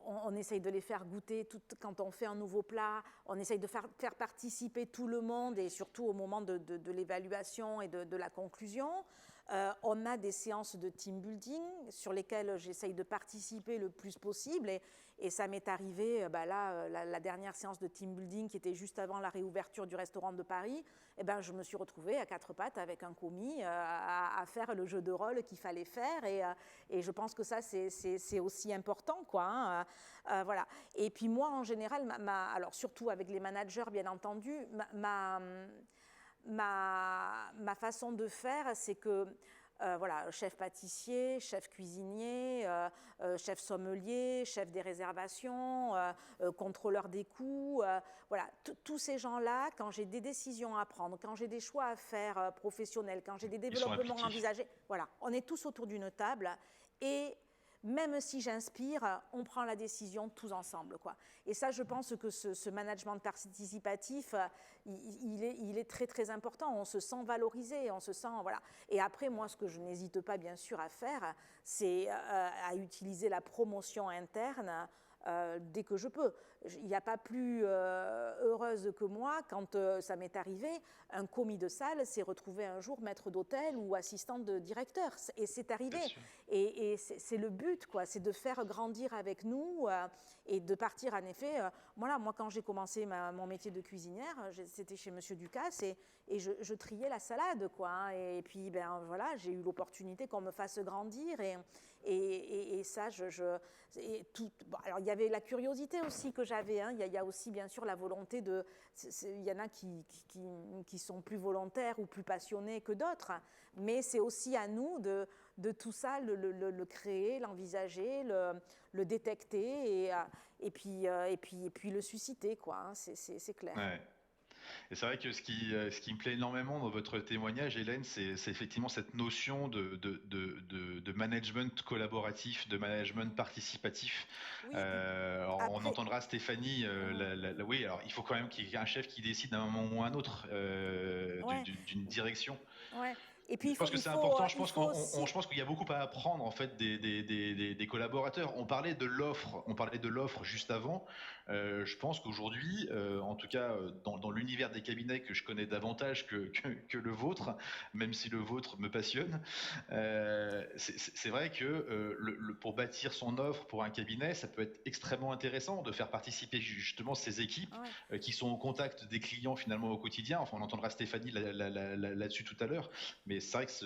B: on essaye de les faire goûter quand on fait un nouveau plat, on essaye de faire participer tout le monde et surtout au moment de l'évaluation et de la conclusion. On a des séances de team building sur lesquelles j'essaye de participer le plus possible et ça m'est arrivé, la dernière séance de team building qui était juste avant la réouverture du restaurant de Paris, je me suis retrouvée à 4 pattes avec un commis à faire le jeu de rôle qu'il fallait faire et je pense que ça c'est aussi important, quoi. Voilà. Et puis moi en général, alors surtout avec les managers bien entendu, ma façon de faire, c'est que chef pâtissier, chef cuisinier, chef sommelier, chef des réservations, contrôleur des coûts, tous ces gens-là, quand j'ai des décisions à prendre, quand j'ai des choix à faire professionnels, quand j'ai des développements envisagés, on est tous autour d'une table et même si j'inspire, on prend la décision tous ensemble, quoi. Et ça, je pense que ce management participatif, il est très, très important. On se sent valorisé, on se sent, voilà. Et après, moi, ce que je n'hésite pas, bien sûr, à faire, c'est à utiliser la promotion interne dès que je peux. il n'y a pas plus heureuse que moi quand ça m'est arrivé, un commis de salle s'est retrouvé un jour maître d'hôtel ou assistant de directeur. Et c'est arrivé. Et c'est le but, quoi, c'est de faire grandir avec nous et de partir en effet. Voilà, moi, quand j'ai commencé mon métier de cuisinière, c'était chez Monsieur Ducasse et je triais la salade, quoi. Hein, et puis, ben voilà, j'ai eu l'opportunité qu'on me fasse grandir et ça, bon, alors, il y avait la curiosité aussi que j'avais. Hein, il y a aussi, bien sûr, la volonté de. Il y en a qui sont plus volontaires ou plus passionnés que d'autres, mais c'est aussi à nous de tout ça le créer, l'envisager, le détecter et puis le susciter, quoi. Hein, c'est clair.
A: Ouais. Et c'est vrai que ce qui me plaît énormément dans votre témoignage, Hélène, c'est effectivement cette notion de management collaboratif, de management participatif.
B: Oui,
A: Alors
B: après,
A: on entendra Stéphanie, oui, alors il faut quand même qu'il y ait un chef qui décide à un moment ou à un autre
B: ouais,
A: d'une direction.
B: ouais. Et puis,
A: Je pense que c'est important. Je pense qu'il y a beaucoup à apprendre en fait des collaborateurs. On parlait de l'offre juste avant. Je pense qu'aujourd'hui, en tout cas dans l'univers des cabinets que je connais davantage que le vôtre, même si le vôtre me passionne, c'est vrai que pour bâtir son offre pour un cabinet, ça peut être extrêmement intéressant de faire participer justement ces équipes qui sont au contact des clients finalement au quotidien. Enfin, on entendra Stéphanie là-dessus tout à l'heure, mais c'est vrai que ça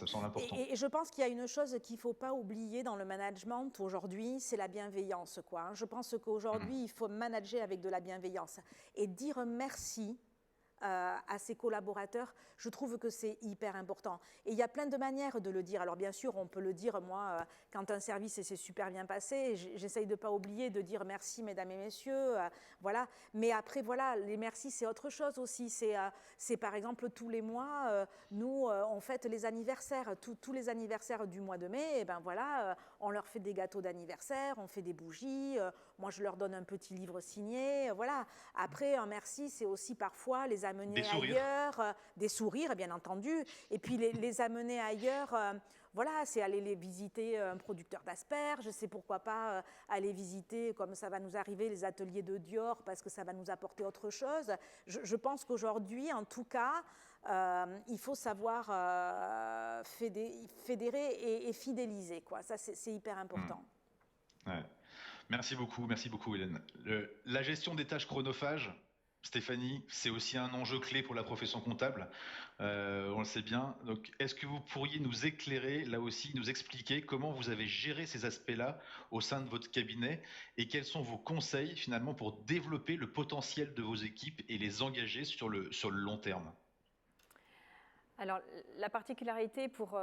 A: me semble important.
B: Et je pense qu'il y a une chose qu'il ne faut pas oublier dans le management aujourd'hui, c'est la bienveillance, quoi. Je pense qu'aujourd'hui, il faut manager avec de la bienveillance et dire merci à ses collaborateurs, je trouve que c'est hyper important. Et il y a plein de manières de le dire. Alors bien sûr, on peut le dire, moi, quand un service s'est super bien passé, j'essaye de ne pas oublier de dire merci, mesdames et messieurs, voilà. Mais après, voilà, les merci, c'est autre chose aussi. C'est par exemple, tous les mois, nous, on fête les anniversaires. Tous les anniversaires du mois de mai, et ben voilà, on leur fait des gâteaux d'anniversaire, on fait des bougies, moi, je leur donne un petit livre signé, voilà. Après, un merci, c'est aussi parfois les amener ailleurs, des sourires bien entendu, et puis les amener ailleurs, voilà, c'est aller les visiter un producteur d'asperges, c'est pourquoi pas aller visiter, comme ça va nous arriver, les ateliers de Dior, parce que ça va nous apporter autre chose. Je pense qu'aujourd'hui, en tout cas, il faut savoir fédérer et fidéliser, quoi. Ça, c'est hyper important.
A: Ouais. Merci beaucoup Hélène. La gestion des tâches chronophages, Stéphanie, c'est aussi un enjeu clé pour la profession comptable, on le sait bien. Donc, est-ce que vous pourriez nous éclairer, là aussi, nous expliquer comment vous avez géré ces aspects-là au sein de votre cabinet et quels sont vos conseils finalement pour développer le potentiel de vos équipes et les engager sur le long terme?
C: Alors, la particularité pour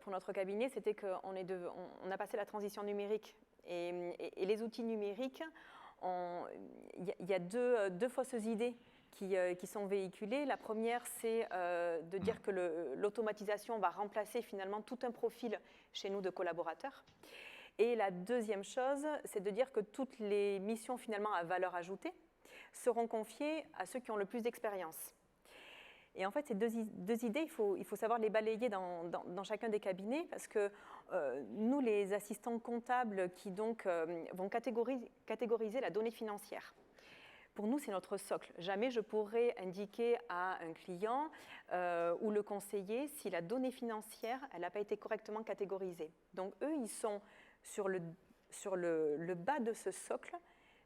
C: notre cabinet, c'était qu'on a passé la transition numérique et les outils numériques, il y a deux fausses idées qui sont véhiculées. La première, c'est de dire que l'automatisation va remplacer finalement tout un profil chez nous de collaborateurs. Et la deuxième chose, c'est de dire que toutes les missions finalement à valeur ajoutée seront confiées à ceux qui ont le plus d'expérience. Et en fait, ces deux idées, il faut savoir les balayer dans chacun des cabinets parce que nous, les assistants comptables qui donc vont catégoriser la donnée financière, pour nous, c'est notre socle. Jamais je pourrais indiquer à un client ou le conseiller si la donnée financière elle n'a pas été correctement catégorisée. Donc eux, ils sont sur le bas de ce socle,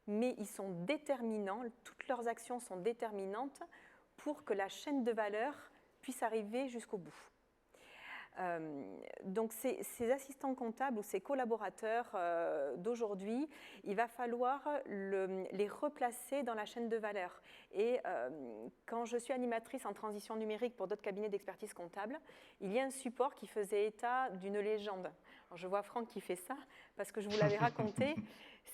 C: mais ils sont déterminants, toutes leurs actions sont déterminantes pour que la chaîne de valeur puisse arriver jusqu'au bout. Donc ces assistants comptables ou ces collaborateurs d'aujourd'hui, il va falloir les replacer dans la chaîne de valeur. Et quand je suis animatrice en transition numérique pour d'autres cabinets d'expertise comptable, il y a un support qui faisait état d'une légende. Alors je vois Franck qui fait ça, parce que je vous l'avais raconté,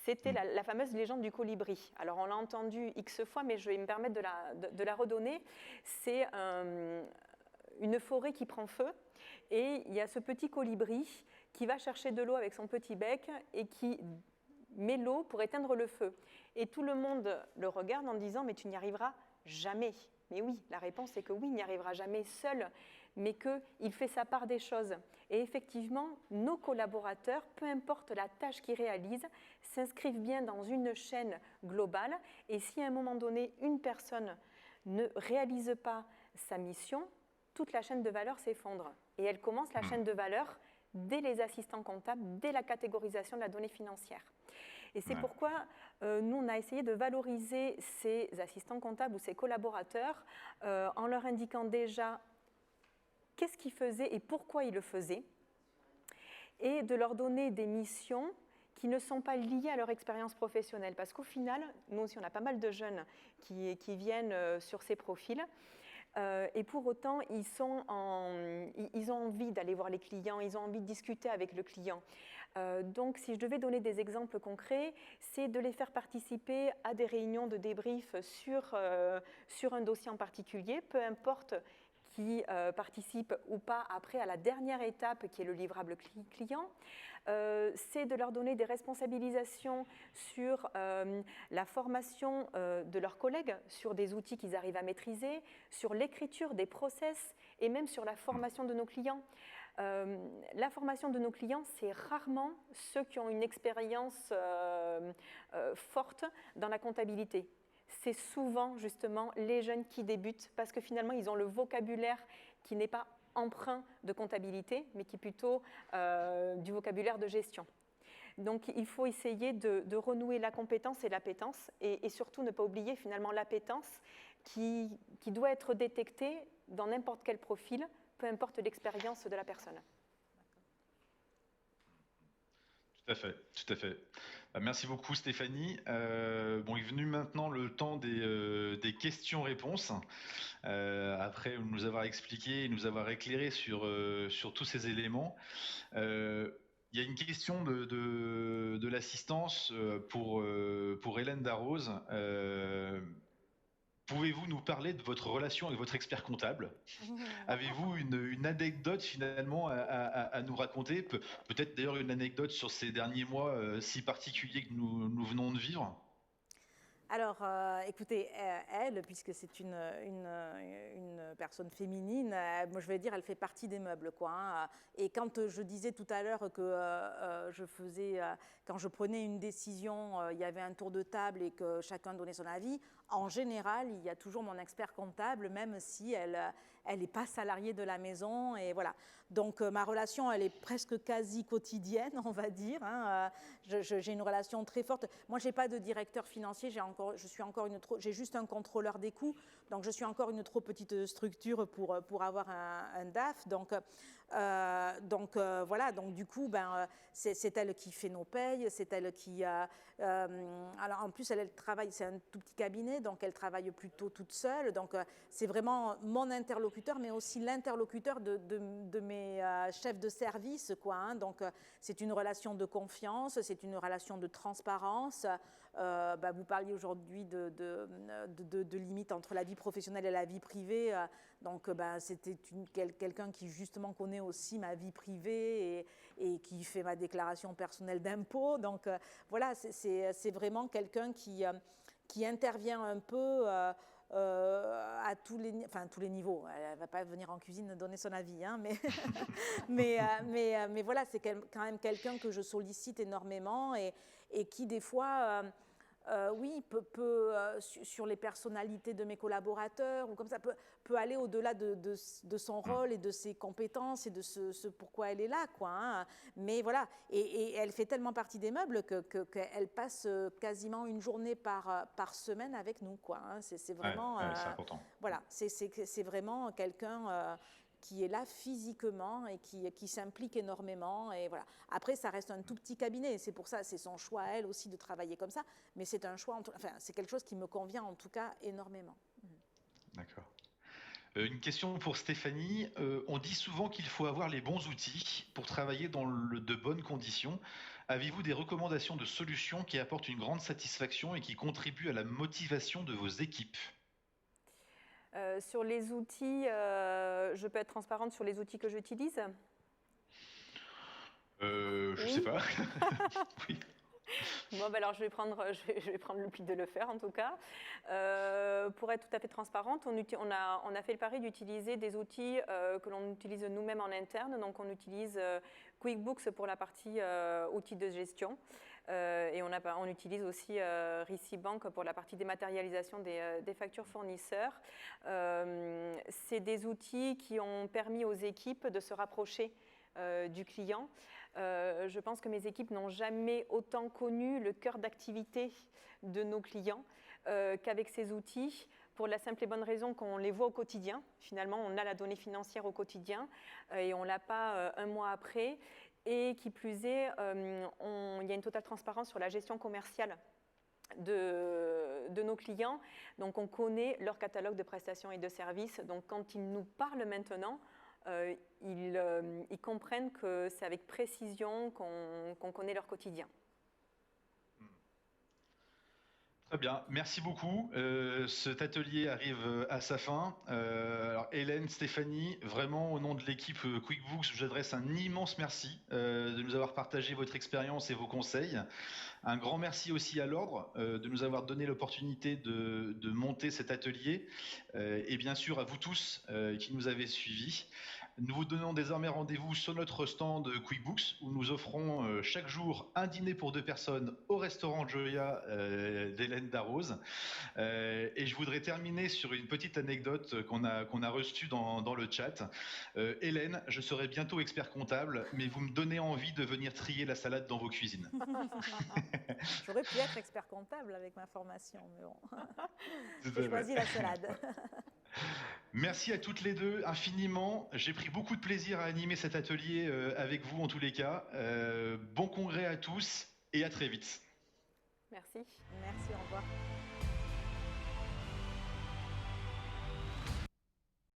C: c'était la fameuse légende du colibri. Alors on l'a entendu X fois, mais je vais me permettre de la redonner. C'est une forêt qui prend feu, et il y a ce petit colibri qui va chercher de l'eau avec son petit bec et qui met l'eau pour éteindre le feu. Et tout le monde le regarde en disant « mais tu n'y arriveras Jamais. Mais oui, la réponse est que oui, il n'y arrivera jamais seul, mais qu'il fait sa part des choses. Et effectivement, nos collaborateurs, peu importe la tâche qu'ils réalisent, s'inscrivent bien dans une chaîne globale. Et si à un moment donné, une personne ne réalise pas sa mission, toute la chaîne de valeur s'effondre. Et elle commence la chaîne de valeur dès les assistants comptables, dès la catégorisation de la donnée financière. Et c'est pourquoi nous, on a essayé de valoriser ces assistants comptables ou ces collaborateurs en leur indiquant déjà qu'est-ce qu'ils faisaient et pourquoi ils le faisaient, et de leur donner des missions qui ne sont pas liées à leur expérience professionnelle. Parce qu'au final, nous aussi, on a pas mal de jeunes qui viennent sur ces profils. Et pour autant, ils ont envie d'aller voir les clients, ils ont envie de discuter avec le client. Donc, si je devais donner des exemples concrets, c'est de les faire participer à des réunions de débrief sur un dossier en particulier, peu importe qui participent ou pas après à la dernière étape qui est le livrable client. C'est de leur donner des responsabilisations sur la formation de leurs collègues, sur des outils qu'ils arrivent à maîtriser, sur l'écriture des process et même sur la formation de nos clients. La formation de nos clients, c'est rarement ceux qui ont une expérience forte dans la comptabilité. C'est souvent justement les jeunes qui débutent parce que finalement ils ont le vocabulaire qui n'est pas empreint de comptabilité mais qui est plutôt du vocabulaire de gestion. Donc il faut essayer de renouer la compétence et l'appétence et surtout ne pas oublier finalement l'appétence qui doit être détectée dans n'importe quel profil, peu importe l'expérience de la personne.
A: Tout à fait, tout à fait. Merci beaucoup Stéphanie. Bon, il est venu maintenant le temps des questions-réponses. Après nous avoir expliqué et nous avoir éclairé sur tous ces éléments. Il y a une question de l'assistance pour Hélène Darroze. Pouvez-vous nous parler de votre relation avec votre expert comptable? Avez-vous une anecdote finalement à nous raconter? Peut-être d'ailleurs une anecdote sur ces derniers mois si particuliers que nous venons de vivre?
B: Alors, écoutez, elle, puisque c'est une personne féminine, moi je vais dire, elle fait partie des meubles, quoi. Hein. Et quand je disais tout à l'heure que quand je prenais une décision, il y avait un tour de table et que chacun donnait son avis, en général, il y a toujours mon expert comptable, même si elle n'est pas salariée de la maison, et voilà. Donc ma relation, elle est presque quasi quotidienne, on va dire. Hein. J'ai une relation très forte. Moi, j'ai pas de directeur financier. J'ai juste un contrôleur des coûts. Donc je suis encore une trop petite structure pour avoir un DAF. Donc voilà. Donc du coup, c'est elle qui fait nos payes. C'est elle qui. Alors en plus, elle travaille. C'est un tout petit cabinet, donc elle travaille plutôt toute seule. Donc c'est vraiment mon interlocuteur, mais aussi l'interlocuteur de mes chefs de service, quoi. Hein. Donc c'est une relation de confiance, c'est une relation de transparence. Vous parliez aujourd'hui de limite entre la vie professionnelle et la vie privée. Donc c'était quelqu'un qui justement connaît aussi ma vie privée et qui fait ma déclaration personnelle d'impôt. Donc voilà, c'est vraiment quelqu'un qui intervient un peu à tous les niveaux. Elle ne va pas venir en cuisine donner son avis, hein, mais voilà, c'est quand même quelqu'un que je sollicite énormément et qui des fois, oui, peut sur les personnalités de mes collaborateurs ou comme ça, peut aller au-delà de son rôle et de ses compétences et de ce pourquoi elle est là, quoi. Hein. Mais voilà, et elle fait tellement partie des meubles qu'elle passe quasiment une journée par semaine avec nous, quoi. Hein. C'est vraiment,
A: c'est important.
B: Voilà, c'est vraiment quelqu'un qui est là physiquement et qui s'implique énormément. Et voilà. Après, ça reste un tout petit cabinet. C'est pour ça, c'est son choix à elle aussi de travailler comme ça. Mais c'est un choix, c'est quelque chose qui me convient en tout cas énormément.
A: D'accord. Une question pour Stéphanie. On dit souvent qu'il faut avoir les bons outils pour travailler dans de bonnes conditions. Avez-vous des recommandations de solutions qui apportent une grande satisfaction et qui contribuent à la motivation de vos équipes?
C: Sur les outils, je peux être transparente sur les outils que j'utilise?
A: Je sais pas. Oui.
C: Bon, ben alors je vais prendre le pli de le faire en tout cas. Pour être tout à fait transparente, on a fait le pari d'utiliser des outils que l'on utilise nous-mêmes en interne. Donc on utilise QuickBooks pour la partie outils de gestion. Et on utilise aussi Ricibank pour la partie dématérialisation des factures fournisseurs. C'est des outils qui ont permis aux équipes de se rapprocher du client. Je pense que mes équipes n'ont jamais autant connu le cœur d'activité de nos clients qu'avec ces outils, pour la simple et bonne raison qu'on les voit au quotidien. Finalement, on a la donnée financière au quotidien et on ne l'a pas un mois après. Et qui plus est, il y a une totale transparence sur la gestion commerciale de nos clients. Donc, on connaît leur catalogue de prestations et de services. Donc, quand ils nous parlent maintenant, ils comprennent que c'est avec précision qu'on connaît leur quotidien.
A: Très bien, merci beaucoup. Cet atelier arrive à sa fin. Alors Hélène, Stéphanie, vraiment au nom de l'équipe QuickBooks, je vous adresse un immense merci de nous avoir partagé votre expérience et vos conseils. Un grand merci aussi à l'Ordre de nous avoir donné l'opportunité de monter cet atelier et bien sûr à vous tous qui nous avez suivis. Nous vous donnons désormais rendez-vous sur notre stand QuickBooks où nous offrons chaque jour un dîner pour 2 personnes au restaurant Joya d'Hélène Darroze. Et je voudrais terminer sur une petite anecdote qu'on a reçue dans le chat. Hélène, je serai bientôt expert comptable, mais vous me donnez envie de venir trier la salade dans vos cuisines.
B: J'aurais pu être expert comptable avec ma formation, mais bon, j'ai choisi la salade.
A: Merci à toutes les deux infiniment. J'ai pris beaucoup de plaisir à animer cet atelier avec vous en tous les cas. Bon congrès à tous et à très vite.
C: Merci.
B: Merci, au revoir.